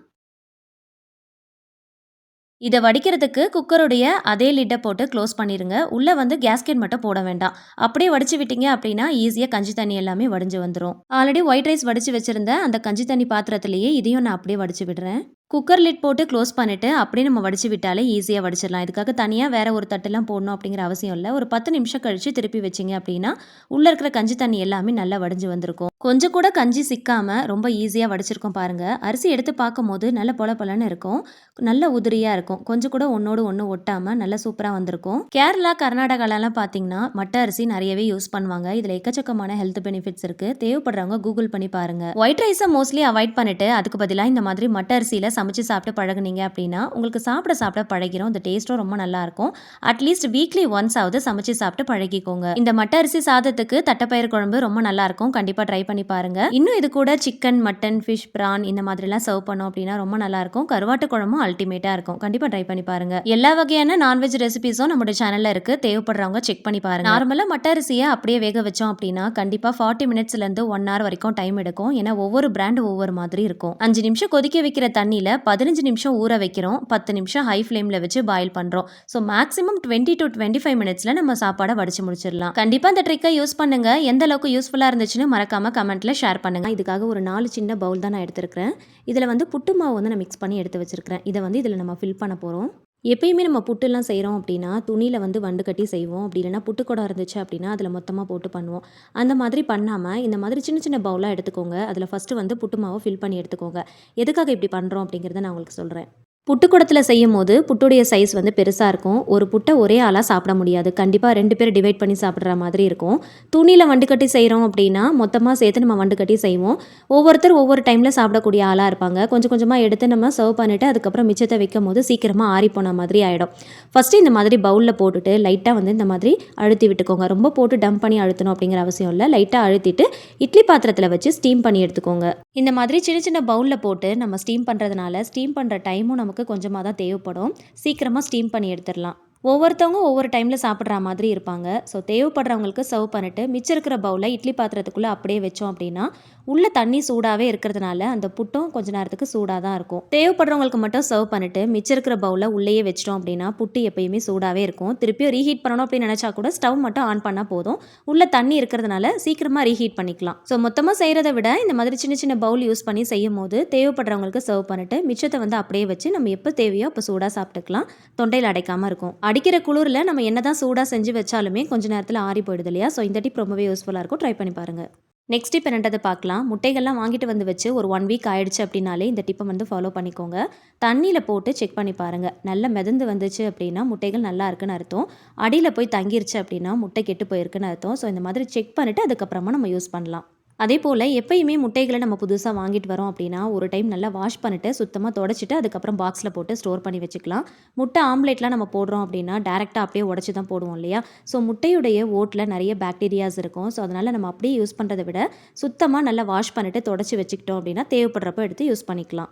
இதை வடிக்கிறதுக்கு குக்கருடைய அதே லிட்டை போட்டு க்ளோஸ் பண்ணிடுங்க. உள்ளே வந்து கேஸ்கெட் மட்டும் போட வேண்டாம். அப்படியே வடிச்சு விட்டீங்க அப்படின்னா ஈஸியாக கஞ்சி தண்ணி எல்லாமே வடிஞ்சு வந்துடும். ஆல்ரெடி ஒயிட் ரைஸ் வடிச்சு வச்சுருந்த அந்த கஞ்சி தண்ணி பாத்திரத்திலேயே இதையும் நான் அப்படியே வடிச்சு விடுறேன். குக்கர் லிட் போட்டு க்ளோஸ் பண்ணிட்டு அப்படியே நம்ம வடிச்சு விட்டாலே ஈஸியாக வடிச்சிடலாம். இதுக்காக தனியாக வேற ஒரு தட்டெல்லாம் போடணும் அப்படிங்கிற அவசியம் இல்லை. ஒரு 10 நிமிஷம் கழிச்சு திருப்பி வச்சிங்க அப்படின்னா உள்ளே இருக்கிற கஞ்சி தண்ணி எல்லாமே நல்லா வடிஞ்சு வந்திருக்கும். கொஞ்சம் கூட கஞ்சி சிக்காம ரொம்ப ஈஸியாக வடிச்சிருக்கோம் பாருங்க. அரிசி எடுத்து பார்க்கும்போது நல்ல பொல இருக்கும், நல்ல உதிரியாக இருக்கும். கொஞ்சம் கூட ஒன்னோடு ஒன்று ஒட்டாமல் நல்லா சூப்பராக வந்திருக்கும். கேரளா கர்நாடகாலலாம் பார்த்தீங்கன்னா மட்டை அரிசி நிறையவே யூஸ் பண்ணுவாங்க. இதில் எக்கச்சக்கமான ஹெல்த் பெனிஃபிட்ஸ் இருக்குது. தேவைப்படுறவங்க கூகுள் பண்ணி பாருங்க. ஒயிட் ரைஸை மோஸ்ட்லி அவாய்ட் பண்ணிட்டு அதுக்கு பதிலாக இந்த மாதிரி மட்டை அரிசியில் சமைச்சு சாப்பிட்டு பழகுனீங்க அப்படின்னா உங்களுக்கு சாப்பிட பழகிரும். இந்த டேஸ்ட்டும் ரொம்ப நல்லா இருக்கும். அட்லீஸ்ட் வீக்லி ஒன்ஸ் ஆவது சமைச்சு சாப்பிட்டு பழகிக்கோங்க. இந்த மட்டை அரிசி சாதத்துக்கு தட்டைப்பயிறு குழம்பு ரொம்ப நல்லா இருக்கும். கண்டிப்பா ட்ரை பண்ணி பாருங்க. இன்னும் இது கூட சிக்கன், மட்டன், ஃபிஷ், பிரான் இந்த மாதிரிலாம் சர்வ் பண்ணோம் அப்படின்னா ரொம்ப நல்லா இருக்கும். கருவாட்டு குழம்பும் அல்டிமேட்டா இருக்கும். கண்டிப்பா ட்ரை பண்ணி பாருங்க. எல்லா வகையான நான்வெஜ் ரெசிபிஸும் நம்மளோட சேனல்ல இருக்கு. தேவைப்படுறவங்க செக் பண்ணி பாருங்க. நார்மலா மட்டை அரிசியை அப்படியே வேக வச்சோம் அப்படின்னா கண்டிப்பா 40 மினிட்ஸ்ல இருந்து 1 hour வரைக்கும் டைம் எடுக்கும். ஏன்னா ஒவ்வொரு பிராண்ட் ஒவ்வொரு மாதிரி இருக்கும். 5 நிமிஷம் கொதிக்க வைக்கிற தண்ணியில 15 நிமிஷம் ஊற வைக்கிறோம். 10 நிமிஷம் ஹை ஃப்ளேமில் வச்சு பாயில் பண்ணுறோம். ஸோ மேக்ஸிமம் 20 to 25 மினிட்ஸில் நம்ம சாப்பாடை வடிச்சு முடிச்சிடலாம். கண்டிப்பாக இந்த ட்ரிக்கை யூஸ் பண்ணுங்க. எந்த அளவுக்கு யூஸ்ஃபுல்லாக இருந்துச்சுன்னு மறக்காம கமெண்ட்டில் ஷேர் பண்ணுங்க. இதுக்காக ஒரு 4 சின்ன பவுல் தான் நான் எடுத்துருக்கிறேன். இதில் வந்து புட்டு மாவு வந்து நான் மிக்ஸ் பண்ணி எடுத்து வச்சிருக்கிறேன். இதை வந்து இதில் நம்ம ஃபில் பண்ண போகிறோம். எப்பயுமே நம்ம புட்டுலாம் செய்கிறோம் அப்படின்னா துணியில் வந்து வண்டு கட்டி செய்வோம். அப்படி இல்லைனா புட்டுக்கூடம் இருந்துச்சு அப்படின்னா அதில் மொத்தமாக போட்டு பண்ணுவோம். அந்த மாதிரி பண்ணாமல் இந்த மாதிரி சின்ன சின்ன பவுலாக எடுத்துக்கோங்க. அதில் ஃபஸ்ட்டு வந்து புட்டு மாவை ஃபில் பண்ணி எடுத்துக்கோங்க. எதுக்காக இப்படி பண்ணுறோம் அப்படிங்கிறத நான் உங்களுக்கு சொல்கிறேன். புட்டுக்கூடத்தில் செய்யும் போது புட்டுடைய சைஸ் வந்து பெருசாக இருக்கும். ஒரு புட்டை ஒரே ஆளாக சாப்பிட முடியாது. கண்டிப்பாக 2 பேர் டிவைட் பண்ணி சாப்பிட்ற மாதிரி இருக்கும். துணியில் வண்டு கட்டி செய்கிறோம் அப்படின்னா மொத்தமாக சேர்த்து நம்ம வண்டு கட்டி செய்வோம். ஒவ்வொருத்தர் ஒவ்வொரு டைமில் சாப்பிடக்கூடிய ஆளாக இருப்பாங்க. கொஞ்சம் கொஞ்சமாக எடுத்து நம்ம சர்வ் பண்ணிவிட்டு அதுக்கப்புறம் மிச்சத்தை வைக்கும் போது சீக்கிரமாக ஆறி போன மாதிரி ஆகிடும். ஃபஸ்ட்டு இந்த மாதிரி பவுலில் போட்டுட்டு லைட்டாக வந்து இந்த மாதிரி அழுத்தி விட்டுக்கோங்க. ரொம்ப போட்டு டம்ப் பண்ணி அழுத்தணும் அப்படிங்கிற அவசியம் இல்லை. லைட்டாக அழுத்திட்டு இட்லி பாத்திரத்தில் வச்சு ஸ்டீம் பண்ணி எடுத்துக்கோங்க. இந்த மாதிரி சின்ன சின்ன பவுலில் போட்டு நம்ம ஸ்டீம் பண்ணுறதுனால ஸ்டீம் பண்ணுற டைமும் நமக்கு கொஞ்சமாக தான் தேவைப்படும். சீக்கிரமாக ஸ்டீம் பண்ணி எடுத்துடலாம். ஒவ்வொருத்தவங்க ஒவ்வொரு டைமில் சாப்பிட்ற மாதிரி இருப்பாங்க. ஸோ தேவைப்படுறவங்களுக்கு சர்வ் பண்ணிவிட்டு மிச்சம் இருக்கிற பவுலை இட்லி பாத்திரத்துக்குள்ளே அப்படியே வச்சோம் அப்படின்னா உள்ள தண்ணி சூடாகவே இருக்கிறதுனால அந்த புட்டும் கொஞ்ச நேரத்துக்கு சூடாக தான் இருக்கும். தேவைப்படுறவங்களுக்கு மட்டும் சர்வ் பண்ணிவிட்டு மிச்சம் இருக்கிற பவுலை உள்ளேயே வச்சிட்டோம் அப்படின்னா புட்டு எப்பயுமே சூடாகவே இருக்கும். திருப்பியும் ரீஹீட் பண்ணணும் அப்படின்னு நினச்சா கூட ஸ்டவ் மட்டும் ஆன் பண்ணால் போதும். உள்ள தண்ணி இருக்கிறதுனால சீக்கிரமாக ரீஹீட் பண்ணிக்கலாம். ஸோ மொத்தமாக செய்கிறத விட இந்த மாதிரி சின்ன சின்ன பவுல் யூஸ் பண்ணி செய்யும் போது தேவைப்படுறவங்களுக்கு சர்வ் பண்ணிவிட்டு மிச்சத்தை வந்து அப்படியே வச்சு நம்ம எப்போ தேவையோ அப்போ சூடாக சாப்பிட்டுக்கலாம். தொண்டையில் அடைக்காமல் இருக்கும். அடிக்கிற குளிரில் நம்ம என்னதான் சூடாக செஞ்சு வச்சாலுமே கொஞ்சம் நேரத்தில் ஆறி போயிடுது இல்லையா? ஸோ இந்த டிப் ரொம்பவே யூஸ்ஃபுல்லாக இருக்கும். ட்ரை பண்ணி பாருங்கள். நெக்ஸ்ட் டிப் என்னன்றதை பார்க்கலாம். முட்டைகள்லாம் வாங்கிட்டு வந்து வச்சு ஒரு 1 வீக் ஆயிடுச்சு அப்படின்னாலே இந்த டிப்பை வந்து ஃபாலோ பண்ணிக்கோங்க. தண்ணியில் போட்டு செக் பண்ணி பாருங்கள். நல்லா மிதந்து வந்துச்சு அப்படின்னா முட்டைகள் நல்லா இருக்குன்னு அர்த்தம். அடியில் போய் தங்கிருச்சு அப்படின்னா முட்டை கெட்டு போயிருக்குன்னு அர்த்தம். ஸோ இந்த மாதிரி செக் பண்ணிவிட்டு அதுக்கப்புறமா நம்ம யூஸ் பண்ணலாம். அதே போல் எப்பயுமே முட்டைகளை நம்ம புதுசாக வாங்கிட்டு வரோம் அப்படின்னா ஒரு டைம் நல்லா வாஷ் பண்ணிவிட்டு சுத்தமாக தொடச்சிட்டு அதுக்கப்புறம் பாக்ஸில் போட்டு ஸ்டோர் பண்ணி வச்சுக்கலாம். முட்டை ஆம்லேட்லாம் நம்ம போடுறோம் அப்படின்னா டேரெக்டாக அப்படியே உடச்சி தான் போடுவோம் இல்லையா? ஸோ முட்டையுடைய ஓட்டில் நிறைய பாக்டீரியாஸ் இருக்கும். ஸோ அதனால் நம்ம அப்படியே யூஸ் பண்ணுறதை விட சுத்தமாக நல்லா வாஷ் பண்ணிவிட்டு தொடச்சி வச்சுக்கிட்டோம் அப்படின்னா தேவைப்படுறப்ப எடுத்து யூஸ் பண்ணிக்கலாம்.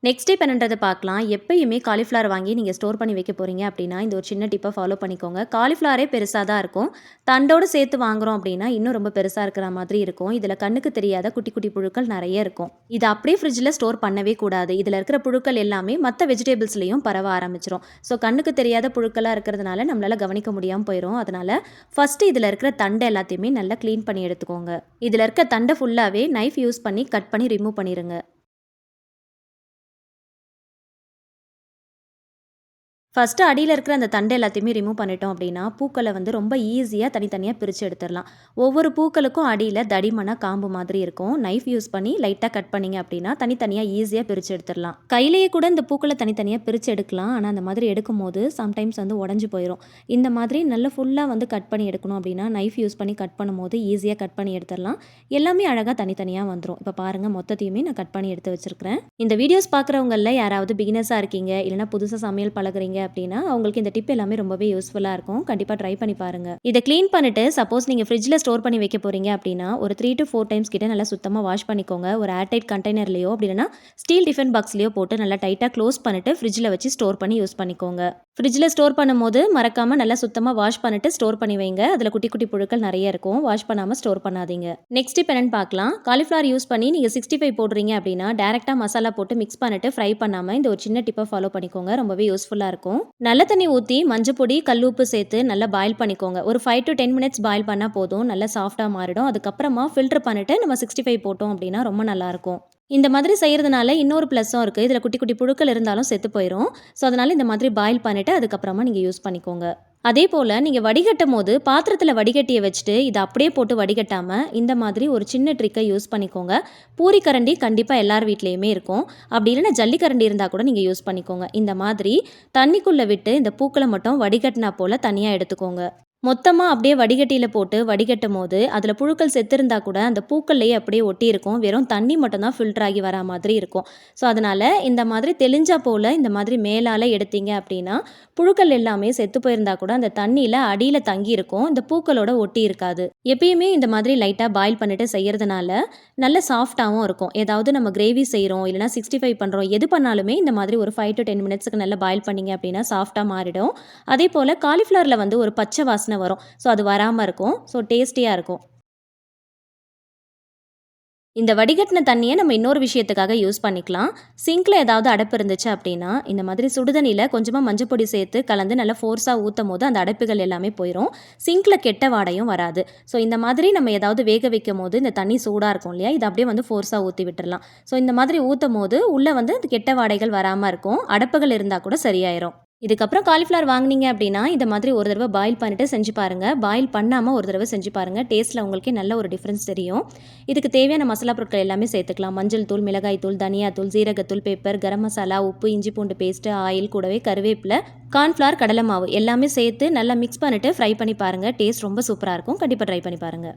நெக்ஸ்ட் டிப் என்னன்றதை பார்க்கலாம். எப்பயுமே காலிஃப்ளவர் வாங்கி நீங்கள் ஸ்டோர் பண்ணி வைக்க போகிறீங்க அப்படின்னா இந்த ஒரு சின்ன டிப்பை ஃபாலோ பண்ணிக்கோங்க. காலிஃப்ளவரே பெருசாக தான் இருக்கும். தண்டோடு சேர்த்து வாங்குகிறோம் அப்படின்னா இன்னும் ரொம்ப பெருசாக இருக்கிற மாதிரி இருக்கும். இதில் கண்ணுக்கு தெரியாத குட்டி குட்டி புழுக்கள் நிறைய இருக்கும். இது அப்படியே ஃப்ரிட்ஜில் ஸ்டோர் பண்ணவே கூடாது. இதில் இருக்கிற புழுக்கள் எல்லாமே மற்ற வெஜிடபிள்ஸ்லையும் பரவ ஆரம்பிச்சிடும். ஸோ கண்ணுக்கு தெரியாத புழுக்களாக இருக்கிறதுனால நம்மளால் கவனிக்க முடியாமல் போயிடும். அதனால் ஃபஸ்ட்டு இதில் இருக்கிற தண்டை எல்லாத்தையுமே நல்லா க்ளீன் பண்ணி எடுத்துக்கோங்க. இதில் இருக்க தண்டை ஃபுல்லாகவே நைஃப் யூஸ் பண்ணி கட் பண்ணி ரிமூவ் பண்ணிடுங்க. ஃபஸ்ட்டு அடியில் இருக்கிற அந்த தண்டை எல்லாத்தையுமே ரிமூவ் பண்ணிட்டோம் அப்படின்னா பூக்களை வந்து ரொம்ப ஈஸியாக தனித்தனியாக பிரித்து எடுத்துடலாம். ஒவ்வொரு பூக்களுக்கும் அடியில் தடிமனாக காம்பு மாதிரி இருக்கும். நைஃப் யூஸ் பண்ணி லைட்டாக கட் பண்ணிங்க அப்படின்னா தனித்தனியாக ஈஸியாக பிரித்து எடுத்துடலாம். கையிலேயே கூட இந்த பூக்களை தனித்தனியாக பிரித்து எடுக்கலாம். ஆனால் அந்த மாதிரி எடுக்கும் போது சம்டைம்ஸ் வந்து உடஞ்சி போயிடும். இந்த மாதிரி நல்ல ஃபுல்லாக வந்து கட் பண்ணி எடுக்கணும் அப்படின்னா நைஃப் யூஸ் பண்ணி கட் பண்ணும்போது ஈஸியாக கட் பண்ணி எடுத்துடலாம். எல்லாமே அழகாக தனித்தனியாக வந்துடும். இப்போ பாருங்கள், மொத்தத்தையுமே நான் கட் பண்ணி எடுத்து வச்சுருக்கிறேன். இந்த வீடியோஸ் பார்க்குறவங்களில் யாராவது பிகினர்ஸாக இருக்கீங்க இல்லைனா புதுசாக சமையல் பழகுறீங்க அப்படின்னா அவங்களுக்கு இந்த டிப் எல்லாமே ரொம்பவே யூஸ்ஃபுல்லாக இருக்கும். கண்டிப்பாக ட்ரை பண்ணி பாருங்கள். இதை க்ளீன் பண்ணிட்டு சப்போஸ் நீங்கள் ஃப்ரிட்ஜில் ஸ்டோர் பண்ணி வைக்க போகிறீங்க அப்படின்னா ஒரு 3 to 4 டைம்ஸ் கிட்ட நல்லா சுத்தமாக வாஷ் பண்ணிக்கோங்க. ஒரு ஏர்டைட் கண்டெய்னர்லையோ அப்படி இல்லைனா ஸ்டீல் டிஃபன் பாக்ஸ்லையோ போட்டு நல்லா டைட்டாக க்ளோஸ் பண்ணிட்டு ஃப்ரிட்ஜில் வச்சு ஸ்டோர் பண்ணி யூஸ் பண்ணிக்கோங்க. ஃப்ரிட்ஜில் ஸ்டோர் பண்ணும்போது மறக்காமல் நல்லா சுத்தமாக வாஷ் பண்ணிட்டு ஸ்டோர் பண்ணி வைங்க. அதில் குட்டி குட்டி புழுக்கள் நிறைய இருக்கும். வாஷ் பண்ணாமல் ஸ்டோர் பண்ணாதீங்க. நெக்ஸ்ட் டிப் என்னன்னு பார்க்கலாம். காலிஃப்ளவர் யூஸ் பண்ணி நீங்கள் 65 போடுறீங்க அப்படின்னா டேரெக்டாக மசாலா போட்டு மிக்ஸ் பண்ணிட்டு ஃப்ரை பண்ணாமல் இந்த ஒரு சின்ன டிப்பை ஃபாலோ பண்ணிக்கோங்க. ரொம்பவே யூஸ்ஃபுல்லாக இருக்கும். நல்ல தண்ணி ஊற்றி மஞ்சள் பொடி, கல் உப்பு சேர்த்து நல்லா பாயில் பண்ணிக்கோங்க. ஒரு 5 to 10 மினிட்ஸ் பாயில் பண்ணால் போதும். நல்லா சாஃப்டாக மாறிடும். அதுக்கப்புறமா ஃபில்டர் பண்ணிவிட்டு நம்ம 65 போட்டோம் அப்படின்னா ரொம்ப நல்லாயிருக்கும். இந்த மாதிரி செய்கிறதுனால இன்னொரு ப்ளஸ்ஸும் இருக்குது. இதில் குட்டி குட்டி புழுக்கள் இருந்தாலும் செத்து போயிடும். ஸோ அதனால் இந்த மாதிரி பாயில் பண்ணிவிட்டு அதுக்கப்புறமா நீங்கள் யூஸ் பண்ணிக்கோங்க. அதே போல் நீங்கள் வடிகட்டும் போது பாத்திரத்தில் வடிகட்டியை வச்சுட்டு இதை அப்படியே போட்டு வடிகட்டாமல் இந்த மாதிரி ஒரு சின்ன ட்ரிக்கை யூஸ் பண்ணிக்கோங்க. பூரி கரண்டி கண்டிப்பாக எல்லார் வீட்லேயுமே இருக்கும். அப்படி இல்லைன்னா ஜல்லிக்கரண்டி இருந்தால் கூட நீங்கள் யூஸ் பண்ணிக்கோங்க. இந்த மாதிரி தண்ணிக்குள்ளே விட்டு இந்த பூக்களை மட்டும் வடிகட்டினா போல் தனியாக எடுத்துக்கோங்க. மொத்தமாக அப்படியே வடிகட்டியில் போட்டு வடிகட்டும் போது அதில் புழுக்கள் செத்துருந்தா கூட அந்த பூக்கள்லேயே அப்படியே ஒட்டி இருக்கும். வெறும் தண்ணி மட்டும்தான் ஃபில்டர் ஆகி வரா மாதிரி இருக்கும். ஸோ அதனால் இந்த மாதிரி தெளிஞ்சா போல் இந்த மாதிரி மேலால் எடுத்தீங்க அப்படின்னா புழுக்கள் எல்லாமே செத்து போயிருந்தா கூட அந்த தண்ணியில் அடியில் தங்கி இருக்கும். இந்த பூக்களோட ஒட்டி இருக்காது. எப்பயுமே இந்த மாதிரி லைட்டாக பாயில் பண்ணிட்டு செய்கிறதுனால நல்ல சாஃப்டாகவும் இருக்கும். ஏதாவது நம்ம கிரேவி செய்கிறோம் இல்லைனா 65 பண்ணுறோம், எது பண்ணாலுமே இந்த மாதிரி ஒரு 5 to 10 மினிட்ஸுக்கு நல்லா பாயில் பண்ணிங்க அப்படின்னா சாஃப்டாக மாறிடும். அதே போல் காலிஃப்ளவரில் வந்து ஒரு பச்சை வாசனை வரும். ஸோ அது வராமல் இருக்கும். ஸோ டேஸ்டியாக இருக்கும். இந்த வடிகட்டின தண்ணியை நம்ம இன்னொரு விஷயத்துக்காக யூஸ் பண்ணிக்கலாம். சிங்கில் ஏதாவது அடைப்பு இருந்துச்சு அப்படின்னா இந்த மாதிரி சுடுதண்ணியில் கொஞ்சமாக மஞ்சப்பொடி சேர்த்து கலந்து நல்லா ஃபோர்ஸாக ஊற்றும் போது அந்த அடைப்புகள் எல்லாமே போயிடும். சிங்கில் கெட்ட வாடையும் வராது. ஸோ இந்த மாதிரி நம்ம ஏதாவது வேக வைக்கும் போது இந்த தண்ணி சூடாக இருக்கும் இல்லையா, இது அப்படியே வந்து ஃபோர்ஸாக ஊற்றி விட்டுடலாம். ஸோ இந்த மாதிரி ஊற்றும் போது உள்ளே வந்து கெட்ட வாடைகள் வராமல் இருக்கும். அடைப்புகள் இருந்தால் கூட சரியாயிரும். இதுக்கப்புறம் காலிஃப்ளவர் வாங்கினீங்க அப்படின்னா இந்த மாதிரி ஒரு தடவை பாயில் பண்ணிவிட்டு செஞ்சு பாருங்கள். பாயில் பண்ணாமல் ஒரு தடவை செஞ்சு பாருங்கள். டேஸ்ட்டில் உங்களுக்கே நல்ல ஒரு டிஃப்ரென்ஸ் தெரியும். இதுக்கு தேவையான மசாலா பொருட்கள் எல்லாமே சேர்த்துக்கலாம். மஞ்சள் தூள், மிளகாய் தூள், தனியாத்தூள், ஜீரகத்தூள், பெப்பர், கரம் மசாலா, உப்பு, இஞ்சி பூண்டு பேஸ்ட்டு, ஆயில், கூடவே கருவேப்பிலை, கார்ன்ஃப்ளவர், கடலை மாவு எல்லாமே சேர்த்து நல்லா மிக்ஸ் பண்ணிவிட்டு ஃப்ரை பண்ணி பாருங்கள். டேஸ்ட் ரொம்ப சூப்பராக இருக்கும். கண்டிப்பாக ட்ரை பண்ணி பாருங்கள்.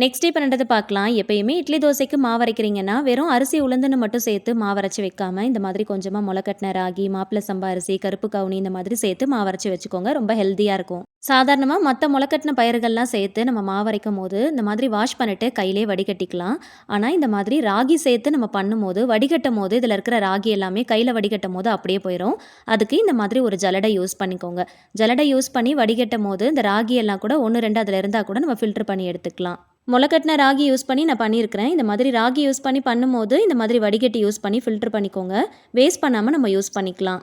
நெக்ஸ்ட் டே பண்ணுறது பார்க்கலாம். எப்பயுமே இட்லி தோசைக்கு மாவு அரைக்கிறீங்கன்னா வெறும் அரிசி உளுந்துன்னு மட்டும் சேர்த்து மாவு அரைச்சி வைக்காமல் இந்த மாதிரி கொஞ்சமாக முளைக்கட்டின ராகி, மாப்பிள சம்பா அரிசி, கருப்பு கவுனி இந்த மாதிரி சேர்த்து மாவு அரைச்சி வச்சுக்கோங்க. ரொம்ப ஹெல்த்தியாக இருக்கும். சாதாரணமாக மற்ற முளைக்கட்டின பயிர்கள்லாம் சேர்த்து நம்ம மாவு அரைக்கும் போது இந்த மாதிரி வாஷ் பண்ணிவிட்டு கையிலே வடிகட்டிக்கலாம். ஆனால் இந்த மாதிரி ராகி சேர்த்து நம்ம பண்ணும்போது வடிகட்டும் போது இதில் இருக்கிற ராகி எல்லாமே கையில் வடிகட்டும் போது அப்படியே போயிடும். அதுக்கு இந்த மாதிரி ஒரு ஜலடை யூஸ் பண்ணிக்கோங்க. ஜலடை யூஸ் பண்ணி வடிகட்டும் போது இந்த ராகி எல்லாம் கூட 1, 2 அதில் இருந்தால் கூட நம்ம ஃபில்டர் பண்ணி எடுத்துக்கலாம். முளைக்கட்டின ராகி யூஸ் பண்ணி நான் பண்ணியிருக்கிறேன். இந்த மாதிரி ராகி யூஸ் பண்ணி பண்ணும்போது இந்த மாதிரி வடிகட்டி யூஸ் பண்ணி ஃபில்டர் பண்ணிக்கோங்க. வேஸ்ட் பண்ணாமல் நம்ம யூஸ் பண்ணிக்கலாம்.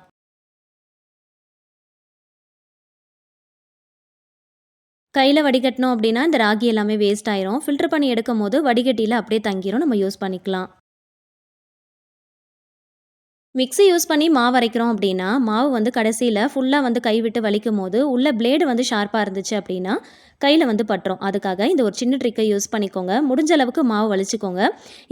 கையில் வடிகட்டினோம் அப்படின்னா இந்த ராகி எல்லாமே வேஸ்ட் ஆயிரும். ஃபில்டர் பண்ணி எடுக்கும் போது வடிகட்டியில் அப்படியே தங்கிரும். நம்ம யூஸ் பண்ணிக்கலாம். மிக்ஸி யூஸ் பண்ணி மாவு அரைக்கிறோம் அப்படின்னா மாவு வந்து கடைசியில் ஃபுல்லாக வந்து கைவிட்டு வலிக்கும் போது உள்ள பிளேடு வந்து ஷார்ப்பாக இருந்துச்சு அப்படின்னா கையில் வந்து பட்டுரும். அதுக்காக இந்த ஒரு சின்ன ட்ரிக்கை யூஸ் பண்ணிக்கோங்க. முடிஞ்ச அளவுக்கு மாவு வலிச்சுக்கோங்க.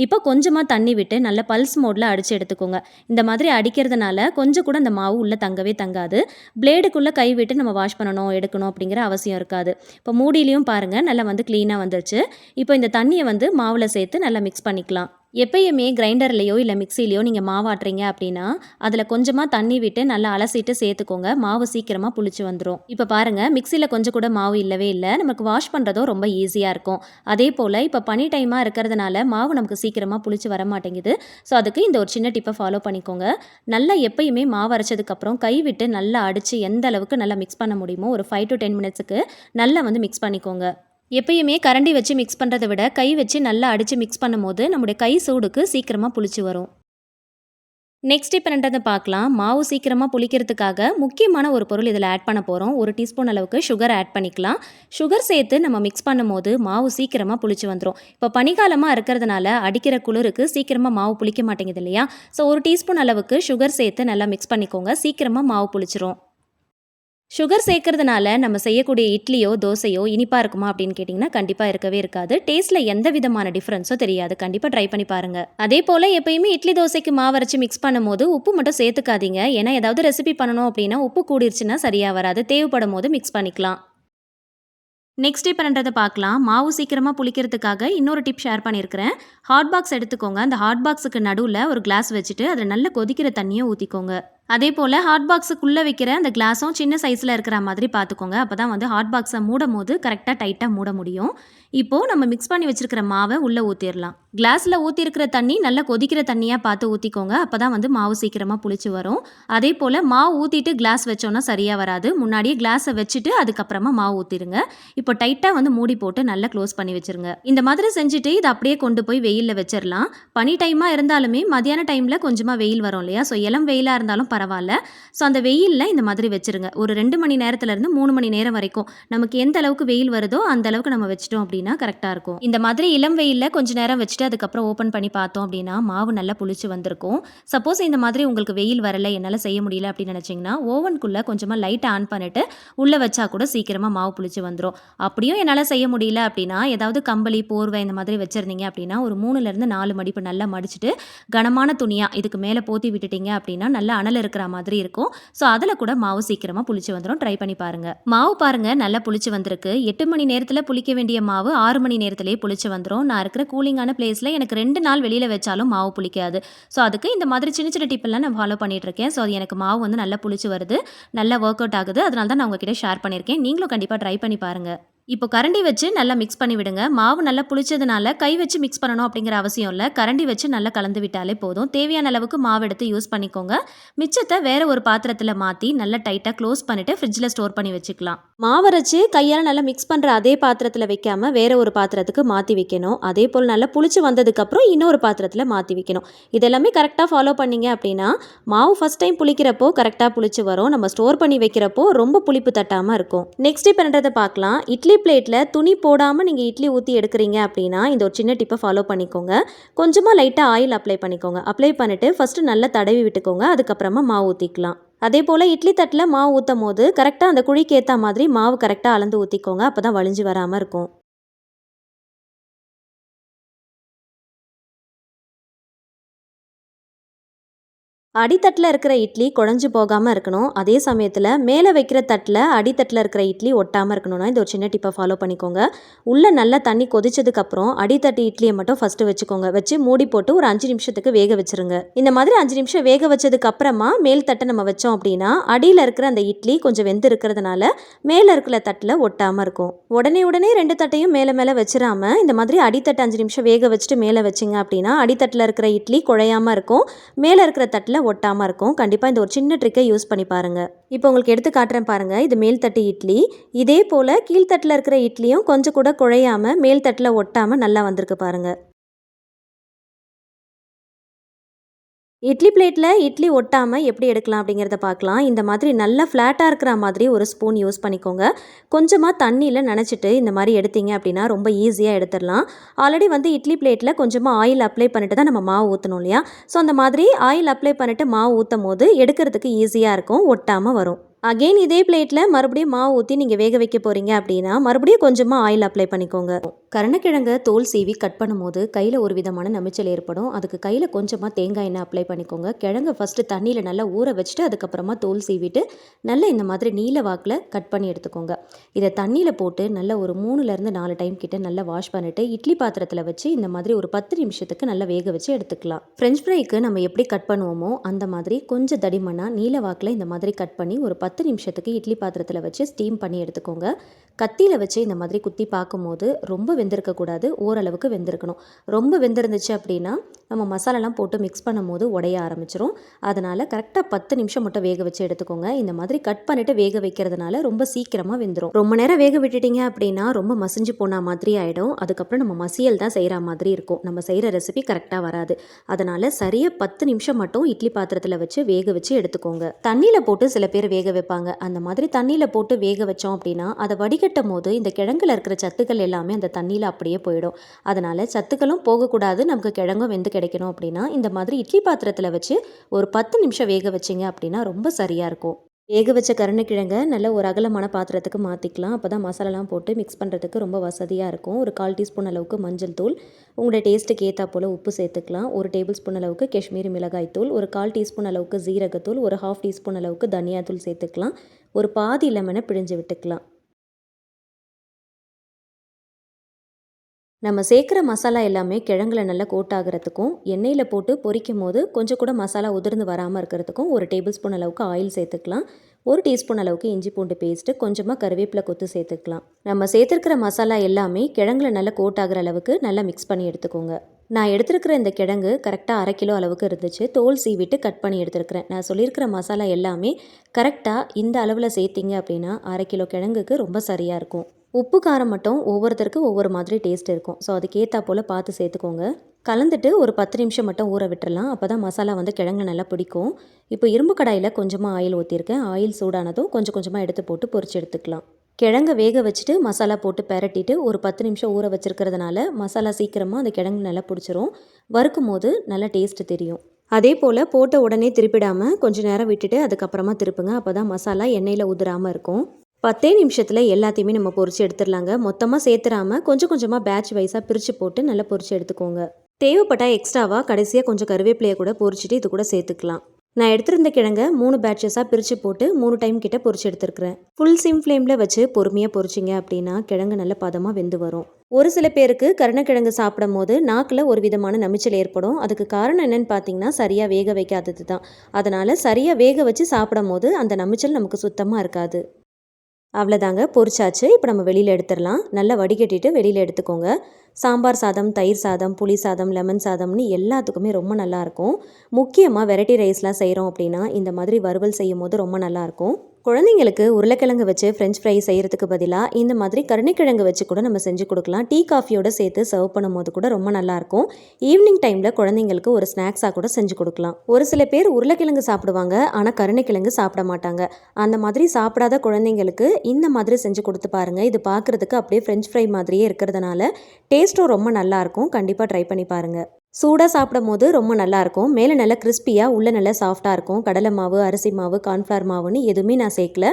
இப்போ கொஞ்சமாக தண்ணி விட்டு நல்ல பல்ஸ் மோடில் அடித்து எடுத்துக்கோங்க. இந்த மாதிரி அடிக்கிறதுனால கொஞ்சம் கூட அந்த மாவு உள்ளே தங்கவே தங்காது. பிளேடுக்குள்ளே கை விட்டு நம்ம வாஷ் பண்ணணும் எடுக்கணும் அப்படிங்கிற அவசியம் இருக்காது. இப்போ மூடிலையும் பாருங்கள் நல்லா வந்து க்ளீனாக வந்துருச்சு. இப்போ இந்த தண்ணியை வந்து மாவில் சேர்த்து நல்லா மிக்ஸ் பண்ணிக்கலாம். எப்பயுமே கிரைண்டர்லேயோ இல்லை மிக்சிலையோ நீங்கள் மாவாட்டுறீங்க அப்படின்னா அதில் கொஞ்சமாக தண்ணி விட்டு நல்லா அலசிட்டு சேர்த்துக்கோங்க. மாவு சீக்கிரமாக புளிச்சு வந்துடும். இப்போ பாருங்கள் மிக்சியில் கொஞ்சம் கூட மாவு இல்லவே இல்லை. நமக்கு வாஷ் பண்ணுறதும் ரொம்ப ஈஸியாக இருக்கும். அதே போல் இப்போ பனி டைமாக இருக்கிறதுனால மாவு நமக்கு சீக்கிரமாக புளிச்சு வர மாட்டேங்குது. ஸோ அதுக்கு இந்த ஒரு சின்ன டிப்பை ஃபாலோ பண்ணிக்கோங்க. நல்லா எப்பயுமே மாவு அரைச்சதுக்கப்புறம் கை விட்டு நல்லா அடித்து எந்த அளவுக்கு நல்லா மிக்ஸ் பண்ண முடியுமோ ஒரு 5 to 10 மினிட்ஸுக்கு நல்லா வந்து மிக்ஸ் பண்ணிக்கோங்க. எப்பயுமே கரண்டி வச்சு மிக்ஸ் பண்ணுறதை விட கை வச்சு நல்லா அடித்து மிக்ஸ் பண்ணும்போது நம்முடைய கை சூடுக்கு சீக்கிரமாக புளிச்சு வரும். நெக்ஸ்ட் இப்போ என்னன்றதை பார்க்கலாம். மாவு சீக்கிரமாக புளிக்கிறதுக்காக முக்கியமான ஒரு பொருள் இதில் ஆட் பண்ண போகிறோம். 1 டீஸ்பூன் அளவுக்கு சுகர் ஆட் பண்ணிக்கலாம். சுகர் சேர்த்து நம்ம மிக்ஸ் பண்ணும்போது மாவு சீக்கிரமாக புளிச்சு வந்துடும். இப்போ பனிக்காலமாக இருக்கிறதுனால அடிக்கிற குளிருக்கு சீக்கிரமாக மாவு புளிக்க மாட்டேங்குது இல்லையா. ஸோ 1 டீஸ்பூன் அளவுக்கு சுகர் சேர்த்து நல்லா மிக்ஸ் பண்ணிக்கோங்க. சீக்கிரமாக மாவு புளிச்சிரும். சுகர் சேர்க்கறதுனால நம்ம செய்யக்கூடிய இட்லியோ தோசையோ இனிப்பாக இருக்குமா அப்படின்னு கேட்டிங்கன்னா கண்டிப்பாக இருக்கவே இருக்காது. டேஸ்ட்டில் எந்த விதமான டிஃப்ரென்ஸோ தெரியாது. கண்டிப்பாக ட்ரை பண்ணி பாருங்கள். அதே போல் எப்பயுமே இட்லி தோசைக்கு மாவு அரைச்சி மிக்ஸ் பண்ணும்போது உப்பு மட்டும் சேர்த்துக்காதீங்க. ஏன்னா ஏதாவது ரெசிபி பண்ணணும் அப்படின்னா உப்பு கூடிருச்சுன்னா சரியாக வராது. தேவைப்படும் போது மிக்ஸ் பண்ணிக்கலாம். நெக்ஸ்ட் இப்போ பண்ணுறதை பார்க்கலாம். மாவு சீக்கிரமாக புளிக்கிறதுக்காக இன்னொரு டிப் ஷேர் பண்ணியிருக்கிறேன். ஹாட் பாக்ஸ் எடுத்துக்கோங்க. அந்த ஹாட் பாக்ஸுக்கு நடுவில் ஒரு கிளாஸ் வச்சுட்டு அதில் நல்ல கொதிக்கிற தண்ணியை ஊற்றிக்கோங்க. அதே போல் ஹாட் பாக்ஸுக்குள்ளே வைக்கிற அந்த கிளாஸும் சின்ன சைஸில் இருக்கிற மாதிரி பார்த்துக்கோங்க. அப்போ தான் வந்து ஹாட் பாக்ஸை மூடும் போது கரெக்டாக டைட்டாக மூட முடியும். இப்போது நம்ம மிக்ஸ் பண்ணி வச்சுருக்கிற மாவை உள்ளே ஊற்றிடலாம். கிளாஸில் ஊற்றிருக்கிற தண்ணி நல்லா கொதிக்கிற தண்ணியாக பார்த்து ஊற்றிக்கோங்க. அப்போ தான் வந்து மாவு சீக்கிரமாக புளிச்சு வரும். அதே போல் மாவு ஊற்றிட்டு கிளாஸ் வச்சோன்னா சரியாக வராது. முன்னாடியே கிளாஸை வச்சுட்டு அதுக்கப்புறமா மாவு ஊற்றிடுங்க. இப்போ டைட்டாக வந்து மூடி போட்டு நல்லா க்ளோஸ் பண்ணி வச்சுருங்க. இந்த மாதிரி செஞ்சுட்டு இதை அப்படியே கொண்டு போய் வெயிலில் வச்சிடலாம். பனி டைமாக இருந்தாலுமே மதியான டைமில் கொஞ்சமாக வெயில் வரும் இல்லையா. ஸோ இளம் வெயிலாக இருந்தாலும் பரவாயில்ல. ஸோ அந்த வெயிலில் இந்த மாதிரி வச்சுருங்க. ஒரு 2 மணி நேரத்துலேருந்து 3 மணி நேரம் வரைக்கும் நமக்கு எந்த அளவுக்கு வெயில் வருதோ அந்த அளவுக்கு நம்ம வச்சிட்டோம் அப்படின்னா கரெக்டாக இருக்கும். இந்த மாதிரி இளம் வெயிலில் கொஞ்சம் நேரம் வச்சுட்டு அதுக்கப்புறம் ஓப்பன் பண்ணி பார்த்தோம் அப்படின்னா மாவு நல்லா புளிச்சு வந்திருக்கும். சப்போஸ் இந்த மாதிரி உங்களுக்கு வெயில் வரல, என்னால் செய்ய முடியல அப்படின்னு நினச்சிங்கன்னா ஓவனுக்குள்ளே கொஞ்சமாக லைட்டை ஆன் பண்ணிவிட்டு உள்ளே வச்சா கூட சீக்கிரமாக மாவு புளிச்சு வந்துடும். அப்படியும் என்னால் செய்ய முடியல அப்படின்னா ஏதாவது கம்பளி, போர்வை இந்த மாதிரி வச்சுருந்தீங்க அப்படின்னா ஒரு 3லேருந்து 4 மடிப்பு நல்லா மடிச்சுட்டு கனமான துணியாக இதுக்கு மேலே போத்தி விட்டுட்டீங்க அப்படின்னா நல்லா அனல் இருக்கிற மாதிரி இருக்கும். ஸோ அதில் கூட மாவு சீக்கிரமாக புளிச்சு வந்துடும். ட்ரை பண்ணி பாருங்கள். மாவு பாருங்கள் நல்லா புளிச்சு வந்திருக்கு. 8 மணி நேரத்தில் புளிக்க வேண்டிய மாவு 6 மணி நேரத்திலேயே புளிச்சு வந்துடும். நான் இருக்கிற கூலிங்கான பிளேஸில் எனக்கு 2 நாள் வெளியில் வச்சாலும் மாவு புளிக்காது. ஸோ அதுக்கு இந்த மாதிரி சின்ன சின்ன டிப்பெல்லாம் நான் ஃபாலோ பண்ணிட்டு இருக்கேன். ஸோ அது எனக்கு மாவு வந்து நல்லா புளிச்சு வருது, நல்லா ஒர்க் அவுட் ஆகுது. அதனால தான் நான் உங்ககிட்ட ஷேர் பண்ணியிருக்கேன். நீங்களும் கண்டிப்பாக ட்ரை பண்ணி பாருங்கள். இப்போ கரண்டி வச்சு நல்லா மிக்ஸ் பண்ணி விடுங்க. மாவு நல்லா புளிச்சதுனால கை வச்சு மிக்ஸ் பண்ணணும் அப்படிங்கிற அவசியம் இல்லை. கரண்டி வச்சு நல்லா கலந்து விட்டாலே போதும். தேவையான அளவுக்கு மாவு எடுத்து யூஸ் பண்ணிக்கோங்க. மிச்சத்தை வேற ஒரு பாத்திரத்தில் மாற்றி நல்லா டைட்டாக க்ளோஸ் பண்ணிவிட்டு ஃப்ரிட்ஜில் ஸ்டோர் பண்ணி வச்சுக்கலாம். மாவரைச்சு கையால் நல்லா மிக்ஸ் பண்ணுற அதே பாத்திரத்தில் வைக்காமல் வேற ஒரு பாத்திரத்துக்கு மாற்றி வைக்கணும். அதே போல் நல்லா புளிச்சு வந்ததுக்கப்புறம் இன்னொரு பாத்திரத்தில் மாற்றி வைக்கணும். இதெல்லாமே கரெக்டாக ஃபாலோ பண்ணிங்க அப்படின்னா மாவு ஃபஸ்ட் டைம் புளிக்கிறப்போ கரெக்டாக புளிச்சு வரும். நம்ம ஸ்டோர் பண்ணி வைக்கிறப்போ ரொம்ப புளிப்பு தட்டாமல் இருக்கும். நெக்ஸ்ட் பண்ணுறதை பார்க்கலாம். இட்லி பிளேட்டில் துணி போடாமல் நீங்கள் இட்லி ஊற்றி எடுக்கிறீங்க அப்படின்னா இந்த ஒரு சின்ன டிப்பை ஃபாலோ பண்ணிக்கோங்க. கொஞ்சமாக லைட்டாக ஆயில் அப்ளை பண்ணிக்கோங்க. அப்ளை பண்ணிவிட்டு ஃபஸ்ட்டு நல்லா தடவி விட்டுக்கோங்க. அதுக்கப்புறமா மாவு ஊற்றிக்கலாம். அதே போல் இட்லி தட்டில் மாவு ஊற்றும் போது கரெக்டாக அந்த குழிக்கு ஏற்ற மாதிரி மாவு கரெக்டாக அளந்து ஊற்றிக்கோங்க. அப்போ தான் வழிஞ்சு வராமல் இருக்கும். அடித்தட்டில் இருக்கிற இட்லி குழஞ்சு போகாமல் இருக்கணும். அதே சமயத்தில் மேலே வைக்கிற தட்டில் அடித்தட்டில் இருக்கிற இட்லி ஒட்டாமல் இருக்கணும்னா இந்த ஒரு சின்ன டிப்பை ஃபாலோ பண்ணிக்கோங்க. உள்ளே நல்லா தண்ணி கொதிச்சதுக்கப்புறம் அடித்தட்டு இட்லியை மட்டும் ஃபஸ்ட்டு வச்சுக்கோங்க. வச்சு மூடி போட்டு ஒரு 5 நிமிஷத்துக்கு வேக வச்சுருங்க. இந்த மாதிரி 5 நிமிஷம் வேக வச்சதுக்கப்புறமா மேல் தட்டை நம்ம வச்சோம் அப்படின்னா அடியில் இருக்கிற அந்த இட்லி கொஞ்சம் வெந்து இருக்கிறதுனால மேலே இருக்கிற தட்டில் ஒட்டாமல் இருக்கும். உடனே 2 தட்டையும் மேலே மேலே வச்சிடாம இந்த மாதிரி அடித்தட்டு 5 நிமிஷம் வேக வச்சுட்டு மேலே வச்சிங்க அப்படின்னா அடித்தட்டில் இருக்கிற இட்லி குழையாமல் இருக்கும். மேலே இருக்கிற தட்டில் ஒட்டாமல் இருக்கும். கண்டிப்பாக இந்த ஒரு சின்ன ட்ரிக்கை யூஸ் பண்ணி பாருங்கள். இப்போ உங்களுக்கு எடுத்து காட்டுறேன் பாருங்கள். இது மேல் தட்டு இட்லி. இதே போல் கீழ்த்தட்டில் இருக்கிற இட்லியும் கொஞ்சம் கூட குழையாமல் மேல் தட்டில் ஒட்டாமல் நல்லா வந்திருக்கு பாருங்கள். இட்லி பிளேட்டில் இட்லி ஒட்டாமல் எப்படி எடுக்கலாம் அப்படிங்கிறத பார்க்கலாம். இந்த மாதிரி நல்லா ஃப்ளாட்டாக இருக்கிற மாதிரி ஒரு ஸ்பூன் யூஸ் பண்ணிக்கோங்க. கொஞ்சமாக தண்ணியில் நனைச்சிட்டு இந்த மாதிரி எடுத்தீங்க அப்படின்னா ரொம்ப ஈஸியாக எடுத்துடலாம். ஆல்ரெடி வந்து இட்லி பிளேட்டில் கொஞ்சமாக ஆயில் அப்ளை பண்ணிட்டு தான் நம்ம மாவு ஊற்றணும் இல்லையா? ஸோ அந்த மாதிரி ஆயில் அப்ளை பண்ணிவிட்டு மாவு ஊற்றும் போது எடுக்கிறதுக்கு ஈஸியாக இருக்கும், ஒட்டாமல் வரும். அகெயின் இதே பிளேட்டில் மறுபடியும் மாவு ஊற்றி நீங்கள் வேக வைக்க போகிறீங்க அப்படின்னா மறுபடியும் கொஞ்சமாக ஆயில் அப்ளை பண்ணிக்கோங்க. கருணக்கிழங்க தோல் சீவி கட் பண்ணும்போது கையில் ஒரு விதமான நமைச்சல் ஏற்படும். அதுக்கு கையில் கொஞ்சமாக தேங்காய் எண்ணெய் அப்ளை பண்ணிக்கோங்க. கிழங்க ஃபஸ்ட்டு தண்ணியில் நல்லா ஊற வச்சுட்டு அதுக்கப்புறமா தோல் சீவிட்டு நல்லா இந்த மாதிரி நீல வாக்கில் கட் பண்ணி எடுத்துக்கோங்க. இதை தண்ணியில் போட்டு நல்லா ஒரு 3லேருந்து 4 டைம் கிட்ட நல்லா வாஷ் பண்ணிவிட்டு இட்லி பாத்திரத்தில் வச்சு இந்த மாதிரி ஒரு 10 நிமிஷத்துக்கு நல்லா வேக வச்சு எடுத்துக்கலாம். ஃப்ரெஞ்ச் ஃப்ரைக்கு நம்ம எப்படி கட் பண்ணுவோமோ அந்த மாதிரி கொஞ்சம் தடிமனாக நீல வாக்கில் இந்த மாதிரி கட் பண்ணி ஒரு 10 நிமிஷத்துக்கு இட்லி பாத்திரத்தில் வச்சு ஸ்டீம் பண்ணி எடுத்துக்கோங்க. கத்தியில் வச்சு இந்த மாதிரி குத்தி பார்க்கும்போது ரொம்ப வெந்திருக்கக்கூடாது, ஓரளவுக்கு வெந்திருக்கணும். ரொம்ப வெந்திருந்துச்சு அப்படின்னா நம்ம மசாலாலாம் போட்டு மிக்ஸ் பண்ணும் போது உடைய ஆரம்பிச்சிரும். அதனால் கரெக்டாக 10 நிமிஷம் மட்டும் வேக வச்சு எடுத்துக்கோங்க. இந்த மாதிரி கட் பண்ணிவிட்டு வேக வைக்கிறதுனால ரொம்ப சீக்கிரமாக வெந்துடும். ரொம்ப நேரம் வேக விட்டுட்டிங்க அப்படின்னா ரொம்ப மசிஞ்சு போன மாதிரி ஆகிடும். அதுக்கப்புறம் நம்ம மசியல் தான் செய்கிற மாதிரி இருக்கும். நம்ம செய்கிற ரெசிபி கரெக்டாக வராது. அதனால் சரியாக 10 நிமிஷம் மட்டும் இட்லி பாத்திரத்தில் வச்சு வேக வச்சு எடுத்துக்கோங்க. தண்ணியில் போட்டு சில பேர் வேக வைப்பாங்க. அந்த மாதிரி தண்ணியில் போட்டு வேக வச்சோம் அப்படின்னா அதை வடிகட்டும் போது இந்த கிழங்குல இருக்கிற சத்துக்கள் எல்லாமே அந்த தண்ணியில் அப்படியே போயிடும். அதனால் சத்துக்களும் போகக்கூடாது, நமக்கு கிழங்கும் வெந்து கிடைக்கணும் அப்படின்னா இந்த மாதிரி இட்லி பாத்திரத்தில் வச்சு ஒரு 10 நிமிஷம் வேக வச்சிங்க அப்படின்னா ரொம்ப சரியாக இருக்கும். வேக வச்ச கருணக்கிழங்கை நல்ல ஒரு அகலமான பாத்திரத்துக்கு மாற்றிக்கலாம். அப்போ தான் மசாலாலாம் போட்டு மிக்ஸ் பண்ணுறதுக்கு ரொம்ப வசதியாக இருக்கும். ஒரு 1/4 டீஸ்பூன் அளவுக்கு மஞ்சள் தூள், உங்களுடைய டேஸ்ட்டுக்கு ஏற்றா போல் உப்பு சேர்த்துக்கலாம். ஒரு டேபிள் ஸ்பூன் அளவுக்கு காஷ்மீரி மிளகாய் தூள், ஒரு 1/4 டீஸ்பூன் அளவுக்கு ஜீரகத்தூள், ஒரு 1/2 டீஸ்பூன் அளவுக்கு தனியாத்தூள் சேர்த்துக்கலாம். ஒரு பாதி லெமனை பிழிஞ்சு விட்டுக்கலாம். நம்ம சேர்க்குற மசாலா எல்லாமே கிழங்குல நல்லா கோட் ஆகிறதுக்கும் எண்ணெயில் போட்டு பொரிக்கும் போது கொஞ்சம் கூட மசாலா உதிர்ந்து வராமல் இருக்கிறதுக்கும் ஒரு டேபிள் ஸ்பூன் அளவுக்கு ஆயில் சேர்த்துக்கலாம். ஒரு டீஸ்பூன் அளவுக்கு இஞ்சி பூண்டு பேஸ்ட்டு, கொஞ்சமாக கருவேப்பிலை கொத்து சேர்த்துக்கலாம். நம்ம சேர்த்துருக்கிற மசாலா எல்லாமே கிழங்குல நல்லா கோட் ஆகிற அளவுக்கு நல்லா மிக்ஸ் பண்ணி எடுத்துக்கோங்க. நான் எடுத்துருக்கிற இந்த கிழங்கு கரெக்டாக 1/2 கிலோ அளவுக்கு இருந்துச்சு. தோல் சீவிட்டு கட் பண்ணி எடுத்துருக்கிறேன். நான் சொல்லியிருக்கிற மசாலா எல்லாமே கரெக்டாக இந்த அளவில் சேர்த்திங்க அப்படின்னா 1/2 கிலோ கிழங்குக்கு ரொம்ப சரியாக இருக்கும். உப்பு காரம் மட்டும் ஒவ்வொருத்தருக்கும் ஒவ்வொரு மாதிரி டேஸ்ட் இருக்கும். ஸோ அதுக்கேற்றா போல் பார்த்து சேர்த்துக்கோங்க. கலந்துட்டு ஒரு 10 நிமிஷம் மட்டும் ஊற விட்டுறலாம். அப்போ தான் மசாலா வந்து கிழங்கு நல்லா பிடிக்கும். இப்போ இரும்பு கடாயில் கொஞ்சமாக ஆயில் ஊற்றிருக்கேன். ஆயில் சூடானதும் கொஞ்சம் கொஞ்சமாக எடுத்து போட்டு பொரிச்சு எடுத்துக்கலாம். கிழங்க வேக வச்சுட்டு மசாலா போட்டு பெரட்டிட்டு ஒரு 10 நிமிஷம் ஊற வச்சுருக்கிறதுனால மசாலா சீக்கிரமாக அந்த கிழங்கு நல்லா பிடிச்சிரும். வறுக்கும் போது நல்லா டேஸ்ட்டு தெரியும். அதே போல் போட்ட உடனே திருப்பிடாமல் கொஞ்சம் நேரம் விட்டுட்டு அதுக்கப்புறமா திருப்புங்க. அப்போ தான் மசாலா எண்ணெயில் உதிராமல் இருக்கும். 10 நிமிஷத்தில் எல்லாத்தையுமே நம்ம பொரிச்சு எடுத்துடலாங்க. மொத்தமாக சேர்த்துறாமல் கொஞ்சம் கொஞ்சமாக பேட்ச் வைஸாக பிரித்து போட்டு நல்லா பொரிச்சு எடுத்துக்கோங்க. தேவைப்பட்டால் எக்ஸ்ட்ராவாக கடைசியாக கொஞ்சம் கருவேப்பிலையை கூட பொரிச்சிட்டு இது கூட சேர்த்துக்கலாம். நான் எடுத்திருந்த கிழங்க 3 பேட்சஸாக பிரித்து போட்டு 3 டைம் கிட்ட பொரிச்சு எடுத்துருக்கிறேன். ஃபுல் சிம் ஃப்ளேமில் வச்சு பொறுமையாக பொரிச்சிங்க அப்படின்னா கிழங்கு நல்ல பதமாக வெந்து வரும். ஒரு சில பேருக்கு கருணக்கிழங்கு சாப்பிடும் போது நாக்கில் ஒரு விதமான நமிச்சல் ஏற்படும். அதுக்கு காரணம் என்னன்னு பார்த்தீங்கன்னா சரியாக வேக வைக்காதது தான். அதனால் சரியாக வேக வச்சு சாப்பிடும் போது அந்த நமிச்சல் நமக்கு சுத்தமாக இருக்காது. அவ்வளோதாங்க, பொரிச்சாச்சு. இப்போ நம்ம வெளியில் எடுத்துடலாம். நல்லா வடிகட்டிட்டு வெளியில் எடுத்துக்கோங்க. சாம்பார் சாதம், தயிர் சாதம், புளி சாதம், லெமன் சாதம்னு எல்லாத்துக்குமே ரொம்ப நல்லாயிருக்கும். முக்கியமாக வெரைட்டி ரைஸ்லாம் செய்கிறோம் அப்படின்னா இந்த மாதிரி வறுவல் செய்யும் போது ரொம்ப நல்லாயிருக்கும். குழந்தைங்களுக்கு உருளைக்கிழங்கு வச்சு ஃப்ரெஞ்ச் ஃப்ரை செய்கிறதுக்கு பதிலாக இந்த மாதிரி கருணைக்கிழங்கு வச்சு கூட நம்ம செஞ்சு கொடுக்கலாம். டீ காஃபியோடு சேர்த்து சர்வ் பண்ணும்போது கூட ரொம்ப நல்லாயிருக்கும். ஈவினிங் டைமில் குழந்தைங்களுக்கு ஒரு ஸ்நாக்ஸாக கூட செஞ்சு கொடுக்கலாம். ஒரு சில பேர் உருளைக்கிழங்கு சாப்பிடுவாங்க, ஆனால் கருணைக்கிழங்கு சாப்பிட மாட்டாங்க. அந்த மாதிரி சாப்பிடாத குழந்தைங்களுக்கு இந்த மாதிரி செஞ்சு கொடுத்து பாருங்கள். இது பார்க்குறதுக்கு அப்படியே ஃப்ரெஞ்ச் ஃப்ரை மாதிரியே இருக்கிறதுனால டேஸ்ட்டும் ரொம்ப நல்லாயிருக்கும். கண்டிப்பாக ட்ரை பண்ணி பாருங்கள். சூடாக சாப்பிடும் போது ரொம்ப நல்லாயிருக்கும். மேலே நல்லா கிறிஸ்பியாக உள்ளே நல்லா சாஃப்டாக இருக்கும். கடலை மாவு, அரிசி மாவு, கார்ன்ஃப்ளவர் மாவுன்னு எதுவுமே நான் சேர்க்கல.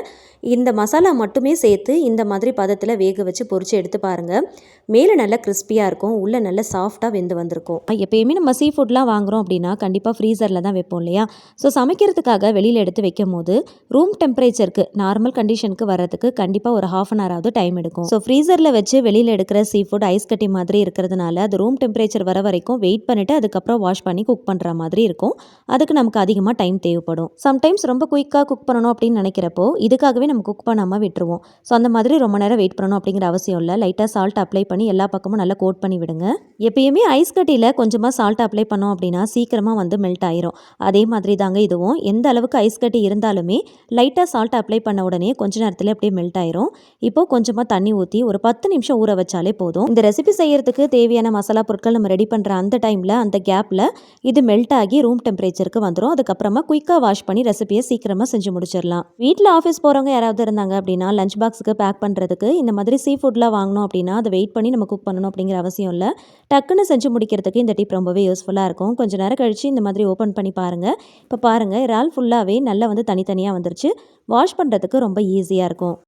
இந்த மசாலா மட்டுமே சேர்த்து இந்த மாதிரி பதத்தில் வேக வச்சு பொரித்து எடுத்து பாருங்கள். மேலே நல்லா கிறிஸ்பியாக இருக்கும், உள்ளே நல்லா சாஃப்டாக வெந்து வந்திருக்கும். எப்பயுமே நம்ம சீ ஃபுட்லாம் வாங்குகிறோம் அப்படின்னா கண்டிப்பாக ஃப்ரீசரில் தான் வைப்போம் இல்லையா? ஸோ சமைக்கிறதுக்காக வெளியில் எடுத்து வைக்கும் போது ரூம் டெம்பரேச்சருக்கு நார்மல் கண்டிஷனுக்கு வர்றதுக்கு கண்டிப்பாக ஒரு ½ அன் ஹவராவது டைம் எடுக்கும். ஸோ ஃப்ரீசரில் வச்சு வெளியில் எடுக்கிற சீ ஃபுட் ஐஸ் கட்டி மாதிரி இருக்கிறதுனால அது ரூம் டெம்பரேச்சர் வர வரைக்கும் வெயிட் பண்ணிவிட்டு அதுக்கப்புறம் வாஷ் பண்ணி குக் பண்ணுற மாதிரி இருக்கும். அதுக்கு நமக்கு அதிகமாக டைம் தேவைப்படும். சம்டைம்ஸ் ரொம்ப குயிக்காக குக் பண்ணணும் அப்படின்னு நினைக்கிறப்போ இதுக்காகவே நம்ம குக் பண்ணாமல் விட்டுருவோம். ஸோ அந்த மாதிரி ரொம்ப நேரம் வெயிட் பண்ணணும் அப்படிங்கிற அவசியம் இல்லை. லைட்டாக சால்ட் அப்ளை பண்ணி எல்லா பக்கமும் நல்லா கோட் பண்ணி விடுங்க. எப்பயுமே ஐஸ் கட்டியில் கொஞ்சமாக சால்ட் அப்ளை பண்ணோம் அப்படின்னா சீக்கிரமாக வந்து மெல்ட் ஆயிரும். அதே மாதிரி தாங்க இதுவும். எந்த அளவுக்கு ஐஸ் கட்டி இருந்தாலுமே லைட்டாக சால்ட் அப்ளை பண்ண உடனே கொஞ்ச நேரத்தில் அப்படியே மெல்ட் ஆயிரும். இப்போ கொஞ்சமாக தண்ணி ஊற்றி ஒரு 10 நிமிஷம் ஊற வச்சாலே போதும். இந்த ரெசிபி செய்யறதுக்கு தேவையான மசாலா பொருட்கள் நம்ம ரெடி பண்ணுற அந்த டைமில் அந்த கேப்பில் இது மெல்ட் ஆகி ரூம் டெம்பரேச்சருக்கு வந்துடும். அதுக்கப்புறமா குயிக்காக வாஷ் பண்ணி ரெசிபியை சீக்கிரமாக செஞ்சு முடிச்சிடலாம். வீட்டில் ஆஃபீஸ் போகிறவங்க யாராவது இருந்தாங்க அப்படின்னா லஞ்ச் பாக்ஸுக்கு பேக் பண்ணுறதுக்கு இந்த மாதிரி சீ ஃபுட்லாம் வாங்கணும் அப்படின்னா அதை வெயிட் பண்ணி நம்ம குக் பண்ணணும் அப்படிங்கிற அவசியம் இல்லை. டக்குன்னு செஞ்சு முடிக்கிறதுக்கு இந்த டிப் ரொம்பவே யூஸ்ஃபுல்லாக இருக்கும். கொஞ்சம் நேரம் கழித்து இந்த மாதிரி ஓப்பன் பண்ணி பாருங்கள். இப்போ பாருங்கள், இறால் ஃபுல்லாகவே நல்லா வந்து தனித்தனியாக வந்துருச்சு. வாஷ் பண்ணுறதுக்கு ரொம்ப ஈஸியாக இருக்கும்.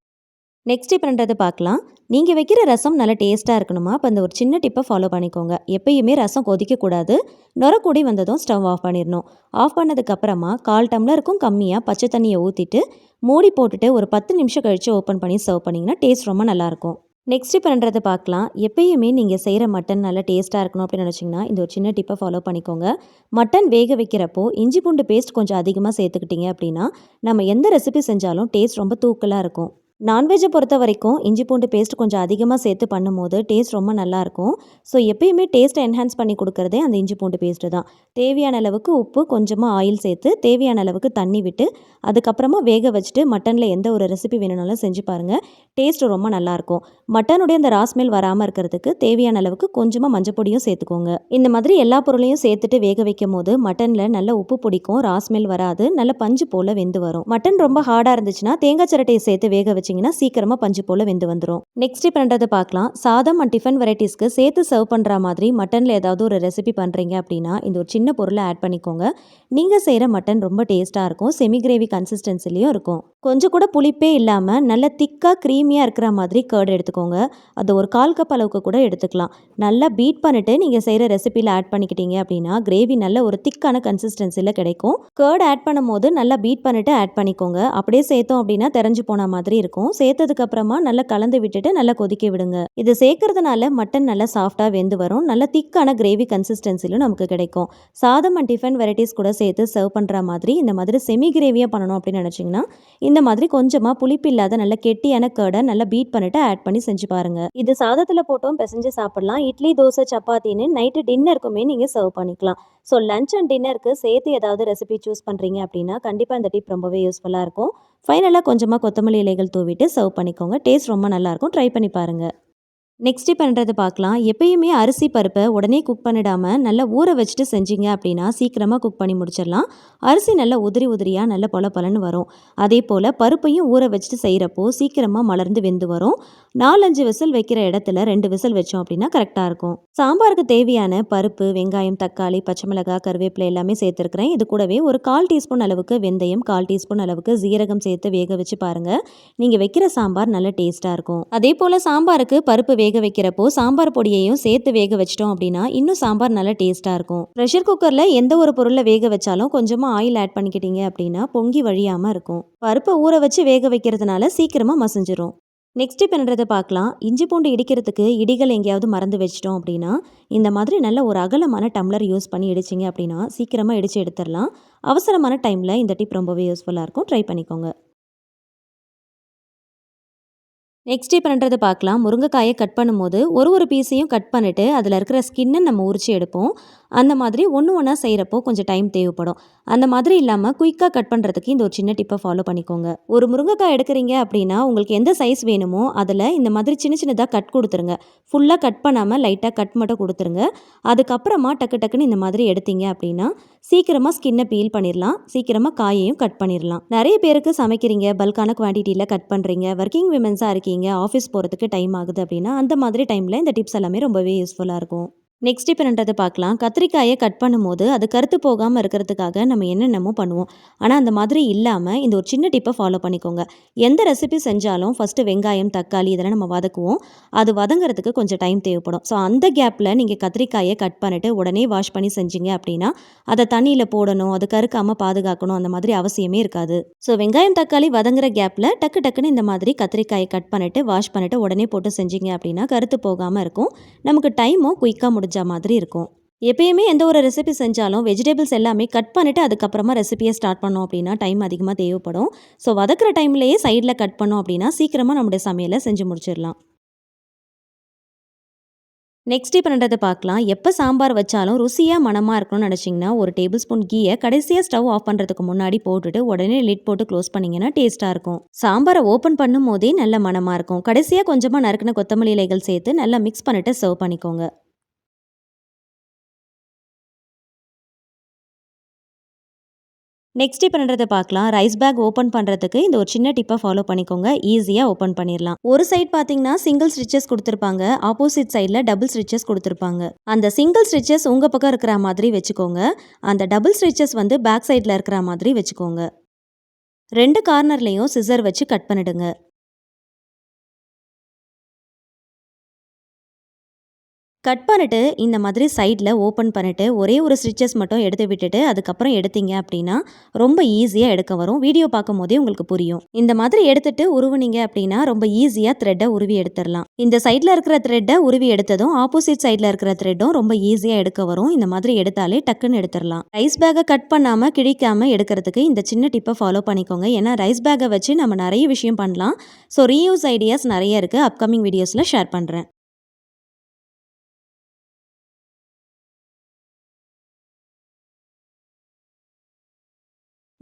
நெக்ஸ்ட் டிப் பண்ணுறது பார்க்கலாம். நீங்கள் வைக்கிற ரசம் நல்லா டேஸ்ட்டாக இருக்கணுமா? அப்போ அந்த ஒரு சின்ன டிப்பை ஃபாலோ பண்ணிக்கோங்க. எப்பயுமே ரசம் கொதிக்கக்கூடாது. நுரக்கூடி வந்ததும் ஸ்டவ் ஆஃப் பண்ணிடணும். ஆஃப் பண்ணதுக்கப்புறமா 1/4 டம்ளருக்கும் கம்மியாக பச்சை தண்ணியை ஊற்றிட்டு மூடி போட்டுட்டு ஒரு 10 நிமிஷம் கழித்து ஓப்பன் பண்ணி சர்வ் பண்ணிங்கன்னா டேஸ்ட் ரொம்ப நல்லாயிருக்கும். நெக்ஸ்ட் பண்ணுறது பார்க்கலாம். எப்பயுமே நீங்கள் செய்கிற மட்டன் நல்லா டேஸ்ட்டாக இருக்கணும் அப்படின்னு நினச்சிங்கன்னா இந்த ஒரு சின்ன டிப்பை ஃபாலோ பண்ணிக்கோங்க. மட்டன் வேக வைக்கிறப்போ இஞ்சி பூண்டு பேஸ்ட் கொஞ்சம் அதிகமாக சேர்த்துக்கிட்டிங்க அப்படின்னா நம்ம எந்த ரெசிபி செஞ்சாலும் டேஸ்ட் ரொம்ப தூக்கலாக இருக்கும். நான்வெஜ்ஜை பொறுத்த வரைக்கும் இஞ்சி பூண்டு பேஸ்ட் கொஞ்சம் அதிகமாக சேர்த்து பண்ணும்போது டேஸ்ட் ரொம்ப நல்லாயிருக்கும். ஸோ எப்பயுமே டேஸ்ட்டை என்ஹான்ஸ் பண்ணி கொடுக்குறதே அந்த இஞ்சி பூண்டு பேஸ்ட்டு தான். தேவையான அளவுக்கு உப்பு, கொஞ்சமாக ஆயில் சேர்த்து தேவையான அளவுக்கு தண்ணி விட்டு அதுக்கப்புறமா வேக வச்சுட்டு மட்டனில் எந்த ஒரு ரெசிபி வேணும்னாலும் செஞ்சு பாருங்கள். டேஸ்ட்டு ரொம்ப நல்லாயிருக்கும். மட்டனுடைய அந்த ராஸ்மெல் வராமல் இருக்கிறதுக்கு தேவையான அளவுக்கு கொஞ்சமாக மஞ்சப்பொடியும் சேர்த்துக்கோங்க. இந்த மாதிரி எல்லா பொருளையும் சேர்த்துட்டு வேக வைக்கும் போது மட்டனில் நல்ல உப்பு பிடிக்கும், ராஸ்மெல் வராது, நல்ல பஞ்சு போல் வெந்து வரும். மட்டன் ரொம்ப ஹார்டாக இருந்துச்சுன்னா தேங்காய் சிரட்டையை சேர்த்து வேக வச்சிங்கன்னா சீக்கிரமாக பஞ்சு போல் வெந்து வந்துடும். நெக்ஸ்ட் பண்ணுறது பார்க்கலாம். சாதம் அண்ட் டிஃபன் வெரைட்டிஸ்க்கு சேர்த்து சர்வ் பண்ணுற மாதிரி மட்டனில் ஏதாவது ஒரு ரெசிபி பண்ணுறீங்க அப்படின்னா இந்த ஒரு சின்ன பொருளை ஆட் பண்ணிக்கோங்க. நீங்கள் செய்கிற மட்டன் ரொம்ப டேஸ்ட்டாக இருக்கும். செமி கிரேவி கன்சிஸ்டன்சிலையும் இருக்கும். கொஞ்சம் கூட புளிப்பே இல்லாமல் நல்ல திக்காக க்ரீமியாக இருக்கிற மாதிரி கர்ட் எடுத்துக்கோங்க. அது ஒரு 1/4 கப் அளவுக்கு கூட எடுத்துக்கலாம். நல்லா பீட் பண்ணிவிட்டு நீங்கள் செய்கிற ரெசிபியில் ஆட் பண்ணிக்கிட்டீங்க அப்படின்னா கிரேவி நல்ல ஒரு திக்கான கன்சிஸ்டன்சியில் கிடைக்கும். கர்ட் ஆட் பண்ணும் போது நல்லா பீட் பண்ணிவிட்டு ஆட் பண்ணிக்கோங்க. அப்படியே சேர்த்தோம் அப்படின்னா தெரிஞ்சு போன மாதிரி இருக்கும். சேர்த்ததுக்கு அப்புறமா நல்லா கலந்து விட்டுட்டு நல்லா கொதிக்க விடுங்க. இது சேர்க்கறதுனால மட்டன் நல்லா சாஃப்டாக வெந்து வரும். நல்ல திக்கான கிரேவி கன்சிஸ்டன்சிலும் நமக்கு கிடைக்கும். சாதம் அண்ட் டிஃபன் வெரைட்டிஸ் கூட சேர்த்து சர்வ் பண்ணுற மாதிரி இந்த மாதிரி செமி கிரேவியாக பண்ணணும் அப்படின்னு நினச்சிங்கன்னா இந்த மாதிரி கொஞ்சமாக புளிப்பு இல்லாத நல்ல கெட்டியான கர்டை நல்லா பீட் பண்ணிட்டு ஆட் பண்ணி செஞ்சு பாருங்க. இது சாதத்தில் போட்டும் பிசைஞ்சு சாப்பிடலாம். இட்லி, தோசை, சப்பாத்தின்னு நைட்டு டின்னருக்குமே நீங்கள் சர்வ் பண்ணிக்கலாம். ஸோ லஞ்ச் அண்ட் டின்னருக்கு சேர்த்து ஏதாவது ரெசிபி சூஸ் பண்ணுறீங்க அப்படின்னா கண்டிப்பாக இந்த டிப் ரொம்பவே யூஸ்ஃபுல்லாக இருக்கும். ஃபைனலாக கொஞ்சமாக கொத்தமல்லி இலைகள் தூவிட்டு சர்வ் பண்ணிக்கோங்க. டேஸ்ட் ரொம்ப நல்லாயிருக்கும். ட்ரை பண்ணி பாருங்கள். நெக்ஸ்ட் பண்ணுறது பார்க்கலாம். எப்பயுமே அரிசி பருப்பை உடனே குக் பண்ணிடாமல் நல்லா ஊற வச்சுட்டு செஞ்சீங்க அப்படின்னா சீக்கிரமாக குக் பண்ணி முடிச்சிடலாம். அரிசி நல்லா உதிரி உதிரியாக நல்ல பொல பொலன்னு வரும். அதே போல் பருப்பையும் ஊற வச்சுட்டு செய்கிறப்போ சீக்கிரமாக மலர்ந்து வெந்து வரும். 4-5 விசில் வைக்கிற இடத்துல 2 விசில் வச்சோம் அப்படின்னா கரெக்டாக இருக்கும். சாம்பாருக்கு தேவையான பருப்பு, வெங்காயம், தக்காளி, பச்சை மிளகாய், கருவேப்பிலை எல்லாமே சேர்த்துருக்கிறேன். இது கூடவே ஒரு 1/4 டீஸ்பூன் அளவுக்கு வெந்தயம், 1/4 டீஸ்பூன் அளவுக்கு ஜீரகம் சேர்த்து வேக வச்சு பாருங்கள். நீங்கள் வைக்கிற சாம்பார் நல்ல டேஸ்ட்டாக இருக்கும். அதே போல் சாம்பாருக்கு பருப்பு வேக வைக்கிறப்போ சாம்பார் பொடியையும் சேர்த்து வேக வச்சிட்டோம் அப்படின்னா இன்னும் சாம்பார் நல்லா டேஸ்ட்டாக இருக்கும். ப்ரெஷர் குக்கரில் எந்த ஒரு பொருளை வேக வச்சாலும் கொஞ்சமாக ஆயில் ஆட் பண்ணிக்கிட்டீங்க அப்படின்னா பொங்கி வழியாமல் இருக்கும். பருப்பை ஊற வச்சு வேக வைக்கிறதுனால சீக்கிரமாக மசிஞ்சிரும். நெக்ஸ்ட் பண்ணுறதை பார்க்கலாம். இஞ்சி பூண்டு இடிக்கிறதுக்கு இடிகள் எங்கேயாவது மறந்து வச்சிட்டோம் அப்படின்னா இந்த மாதிரி நல்ல ஒரு அகலமான டம்ளர் யூஸ் பண்ணி இடிச்சிங்க அப்படின்னா சீக்கிரமாக இடித்து எடுத்துடலாம். அவசரமான டைமில் இந்த டிப் ரொம்பவே யூஸ்ஃபுல்லாக இருக்கும். ட்ரை பண்ணிக்கோங்க. நெக்ஸ்ட் பண்ணுறது பார்க்கலாம். முருங்கைக்காயை கட் பண்ணும்போது ஒரு பீஸையும் கட் பண்ணிவிட்டு அதில் இருக்கிற ஸ்கின்னை நம்ம உரிச்சு எடுப்போம். அந்த மாதிரி ஒன்று ஒன்றா செய்கிறப்போ கொஞ்சம் டைம் தேவைப்படும். அந்த மாதிரி இல்லாமல் குயிக்காக கட் பண்ணுறதுக்கு இந்த ஒரு சின்ன டிப்பை ஃபாலோ பண்ணிக்கோங்க. ஒரு முருங்கைக்காய் எடுக்கிறீங்க அப்படின்னா உங்களுக்கு எந்த சைஸ் வேணுமோ அதில் இந்த மாதிரி சின்ன சின்னதாக கட் கொடுத்துருங்க. ஃபுல்லாக கட் பண்ணாமல் லைட்டாக கட் மட்டும் கொடுத்துருங்க. அதுக்கப்புறமா டக்கு டக்குன்னு இந்த மாதிரி எடுத்தீங்க அப்படின்னா சீக்கிரமாக ஸ்கின்னை பீல் பண்ணிடலாம். சீக்கிரமாக காயையும் கட் பண்ணிடலாம். நிறைய பேருக்கு சமைக்கிறீங்க, பல்கான குவான்டிட்டியில் கட் பண்ணுறீங்க, ஒர்க்கிங் விமென்ஸாக இருக்கீங்க, ஆஃபீஸ் போகிறதுக்கு டைம் ஆகுது அப்படின்னா அந்த மாதிரி டைமில் இந்த டிப்ஸ் எல்லாமே ரொம்பவே யூஸ்ஃபுல்லாக இருக்கும். நெக்ஸ்ட் இப்போ என்னன்றதை பார்க்கலாம். கத்திரிக்காயை கட் பண்ணும்போது அது கருத்து போகாமல் இருக்கிறதுக்காக நம்ம என்னென்னமோ பண்ணுவோம். ஆனால் அந்த மாதிரி இல்லாமல் இந்த ஒரு சின்ன டிப்பை ஃபாலோ பண்ணிக்கோங்க. எந்த ரெசிபி செஞ்சாலும் ஃபஸ்ட்டு வெங்காயம், தக்காளி இதெல்லாம் நம்ம வதக்குவோம். அது வதங்குறதுக்கு கொஞ்சம் டைம் தேவைப்படும். ஸோ அந்த கேப்பில் நீங்கள் கத்திரிக்காயை கட் பண்ணிவிட்டு உடனே வாஷ் பண்ணி செஞ்சீங்க அப்படின்னா அதை தண்ணியில் போடணும், அது கருக்காமல் பாதுகாக்கணும், அந்த மாதிரி அவசியமே இருக்காது. ஸோ வெங்காயம், தக்காளி வதங்குற கேப்பில் டக்குன்னு இந்த மாதிரி கத்திரிக்காயை கட் பண்ணிவிட்டு வாஷ் பண்ணிவிட்டு உடனே போட்டு செஞ்சீங்க அப்படின்னா கருத்து போகாமல் இருக்கும். நமக்கு டைமும் குயிக்காக முடிஞ்ச மாதிரி இருக்கும். எப்பயுமே எந்த ஒரு ரெசிபி செஞ்சாலும் வெஜிடபிள்ஸ் எல்லாமே கட் பண்ணிவிட்டு அதுக்கப்புறமா ரெசிபியை ஸ்டார்ட் பண்ணோம் அப்படின்னா டைம் அதிகமாக தேவைப்படும். ஸோ வதக்குற டைம்லேயே சைடில் கட் பண்ணோம் அப்படின்னா சீக்கிரமாக நம்முடைய சமையலை செஞ்சு முடிச்சிடலாம். நெக்ஸ்ட் பண்ணுறதை பார்க்கலாம். எப்போ சாம்பார் வச்சாலும் ருசியாக மனமாக இருக்கணும்னு நினச்சிங்கன்னா 1 டேபிள் ஸ்பூன் கீயை கடைசியாக ஸ்டவ் ஆஃப் பண்ணுறதுக்கு முன்னாடி போட்டுட்டு உடனே லிட் போட்டு க்ளோஸ் பண்ணிங்கன்னா டேஸ்ட்டாக இருக்கும். சாம்பாரை ஓப்பன் பண்ணும் போதே நல்ல மனமாக இருக்கும். கடைசியாக கொஞ்சமாக நறுக்கின கொத்தமல்லி இலைகள் சேர்த்து நல்லா மிக்ஸ் பண்ணிவிட்டு சர்வ் பண்ணிக்கோங்க. நெக்ஸ்ட் பண்ணுறதை பார்க்கலாம். ரைஸ் பேக் ஓப்பன் பண்ணுறதுக்கு இந்த ஒரு சின்ன டிப்பை ஃபாலோ பண்ணிக்கோங்க. ஈஸியாக ஓப்பன் பண்ணிடலாம். ஒரு சைட் பார்த்தீங்கன்னா சிங்கிள் ஸ்டிச்சஸ் கொடுத்துருப்பாங்க, ஆப்போசிட் சைடில் டபுள் ஸ்டிச்சஸ் கொடுத்துருப்பாங்க. அந்த சிங்கிள் ஸ்டிச்சஸ் உங்கள் பக்கம் இருக்கிற மாதிரி வச்சுக்கோங்க. அந்த டபுள் ஸ்டிச்சஸ் வந்து பேக் சைடில் இருக்கிற மாதிரி வச்சுக்கோங்க. 2 கார்னர்லேயும் சிசர் வச்சு கட் பண்ணிடுங்க. கட் பண்ணிட்டு இந்த மாதிரி சைடில் ஓப்பன் பண்ணிவிட்டு ஒரே ஒரு ஸ்டிச்சஸ் மட்டும் எடுத்து விட்டுட்டு அதுக்கப்புறம் எடுத்தீங்க அப்படின்னா ரொம்ப ஈஸியாக எடுக்க வரும். வீடியோ பார்க்கும் போதே உங்களுக்கு புரியும். இந்த மாதிரி எடுத்துட்டு உருவுனீங்க அப்படின்னா ரொம்ப ஈஸியாக த்ரெட்டை உருவி எடுத்துடலாம். இந்த சைடில் இருக்கிற த்ரெட்டை உருவி எடுத்ததும் ஆப்போசிட் சைடில் இருக்கிற த்ரெட்டும் ரொம்ப ஈஸியாக எடுக்க வரும். இந்த மாதிரி எடுத்தாலே டக்குன்னு எடுத்துடலாம். ரைஸ் பேக்கை கட் பண்ணாமல் கிழிக்காமல் எடுக்கிறதுக்கு இந்த சின்ன டிப்பை ஃபாலோ பண்ணிக்கோங்க. ஏன்னா ரைஸ் பேக்கை வச்சு நம்ம நிறைய விஷயம் பண்ணலாம். ஸோ ரீயூஸ் ஐடியாஸ் நிறைய இருக்குது. அப்கமிங் வீடியோஸில் ஷேர் பண்ணுறேன்.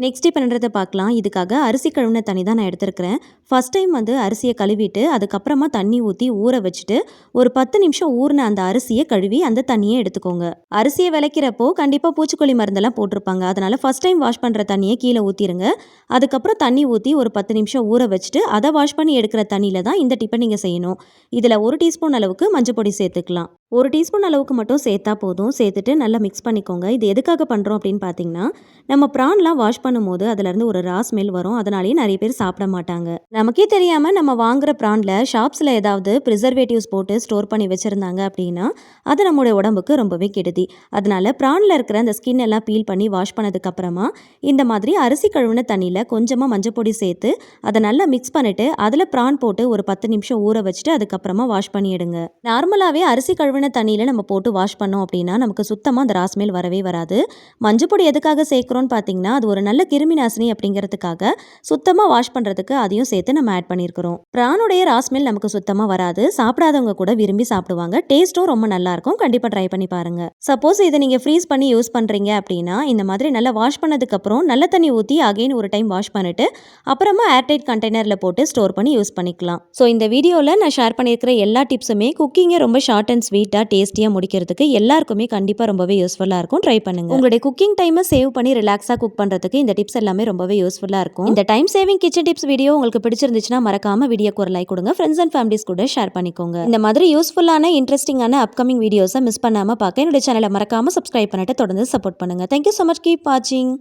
நெக்ஸ்ட் பண்ணுறதை பார்க்கலாம். இதுக்காக அரிசி கழுவின தண்ணி தான் நான் எடுத்துருக்கிறேன். ஃபஸ்ட் டைம் வந்து அரிசியை கழுவிட்டு அதுக்கப்புறமா தண்ணி ஊற்றி ஊற வச்சுட்டு ஒரு 10 நிமிஷம் ஊறின அந்த அரிசியை கழுவி அந்த தண்ணியை எடுத்துக்கோங்க. அரிசியை விளைக்கிறப்போ கண்டிப்பாக பூச்சிக்கொல்லி மருந்தெல்லாம் போட்டிருப்பாங்க. அதனால் ஃபஸ்ட் டைம் வாஷ் பண்ணுற தண்ணியை கீழே ஊற்றிடுங்க. அதுக்கப்புறம் தண்ணி ஊற்றி ஒரு 10 நிமிஷம் ஊற வச்சுட்டு அதை வாஷ் பண்ணி எடுக்கிற தண்ணியில் தான் இந்த டிப்பை நீங்கள் செய்யணும். இதில் 1 டீஸ்பூன் அளவுக்கு மஞ்சள் பொடி சேர்த்துக்கலாம். 1 டீஸ்பூன் அளவுக்கு மட்டும் சேர்த்தா போதும். சேர்த்துட்டு நல்லா மிக்ஸ் பண்ணிக்கோங்க. இது எதுக்காக பண்ணுறோம் அப்படின்னு பார்த்தீங்கன்னா நம்ம ப்ரான்லாம் வாஷ் பண்ணும்போது அதுலேருந்து ஒரு ரா ஸ்மெல் வரும். அதனாலேயே நிறைய பேர் சாப்பிட மாட்டாங்க. நமக்கே தெரியாமல் நம்ம வாங்குற ப்ரானில் ஷாப்ஸில் ஏதாவது ப்ரிசர்வேட்டிவ்ஸ் போட்டு ஸ்டோர் பண்ணி வச்சுருந்தாங்க அப்படின்னா அது நம்மளுடைய உடம்புக்கு ரொம்பவே கெடுதி. அதனால ப்ரானில் இருக்கிற அந்த ஸ்கின் எல்லாம் பீல் பண்ணி வாஷ் பண்ணதுக்கப்புறமா இந்த மாதிரி அரிசி கழுவின தண்ணியில் கொஞ்சமாக மஞ்சள் பொடி சேர்த்து அதை நல்லா மிக்ஸ் பண்ணிவிட்டு அதில் ப்ரான் போட்டு ஒரு 10 நிமிஷம் ஊற வச்சுட்டு அதுக்கப்புறமா வாஷ் பண்ணி எடுங்க. நார்மலாகவே அரிசி கழுவின தண்ணியில் நம்ம போட்டு வாஷ் பண்ணோம் அப்படின்னா நமக்கு சுத்தமாக அந்த ரா ஸ்மெல் வரவே வராது. மஞ்சள் பொடி எதுக்காக சேர்க்குறோன்னு பார்த்தீங்கன்னா அது ஒரு நல்ல கிருமி நாசினி அப்படிங்கிறதுக்காக சுத்தமாக வாஷ் பண்ணுறதுக்கு அதையும் சேர்த்து நம்ம ஆட் பண்ணியிருக்கிறோம். ப்ரானுடைய ரா ஸ்மெல் நமக்கு சுத்தமாக வராது. சாப்பிடாதவங்க கூட விரும்பி சாப்பிடுவாங்க. டேஸ்ட்டும் ரொம்ப நல்லாயிருக்கும். கண்டிப்பாக ட்ரை பண்ணி பாருங்கள். சப்போஸ் இதை நீங்கள் ஃப்ரீஸ் பண்ணி யூஸ் பண்ணுறீங்க அப்படின்னா இந்த மாதிரி நல்லா வாஷ் பண்ணதுக்கப்புறம் நல்ல தண்ணி ஊற்றி அகைன் ஒரு டைம் வாஷ் பண்ணிட்டு அப்புறமா ஏர்டைட் கண்டெய்னரில் போட்டு ஸ்டோர் பண்ணி யூஸ் பண்ணிக்கலாம். ஸோ இந்த வீடியோவில் நான் ஷேர் பண்ணியிருக்கிற எல்லா டிப்ஸுமே குக்கிங்கை ரொம்ப ஷார்ட் அண்ட் ஸ்வீட்டாக டேஸ்டியாக முடிக்கிறதுக்கு எல்லாருக்குமே கண்டிப்பாக ரொம்பவே யூஸ்ஃபுல்லாக இருக்கும். ட்ரை பண்ணுங்கள். உங்களுடைய குக்கிங் டைமை சேவ் பண்ணி ரிலாக்ஸாக குக் பண்ணுறதுக்கு இந்த டிப்ஸ் எல்லாமே ரொம்பவே யூஸ்ஃபுல்லாக இருக்கும். இந்த time saving kitchen tips video உங்களுக்கு பிடிச்சிருந்துச்சுன்னா மறக்காம வீடியோக்கு ஒரு லைக் கொடுங்க. ஃப்ரெண்ட்ஸ் அண்ட் ஃபேமிலிஸ் கூட ஷேர் பண்ணிக்கோங்க. இந்த மாதிரி யூஸ்ஃபுல்லான இன்ட்ரெஸ்டிங்கான அப்கமிங் வீடியோஸை மிஸ் பண்ணாமல் பார்க்க என்னுடைய சேனலை மறக்காம சப்ஸ்கிரைப் பண்ணிட்டு தொடர்ந்து சப்போர்ட் பண்ணுங்க. Thank you so much. கீப் வாட்சிங்.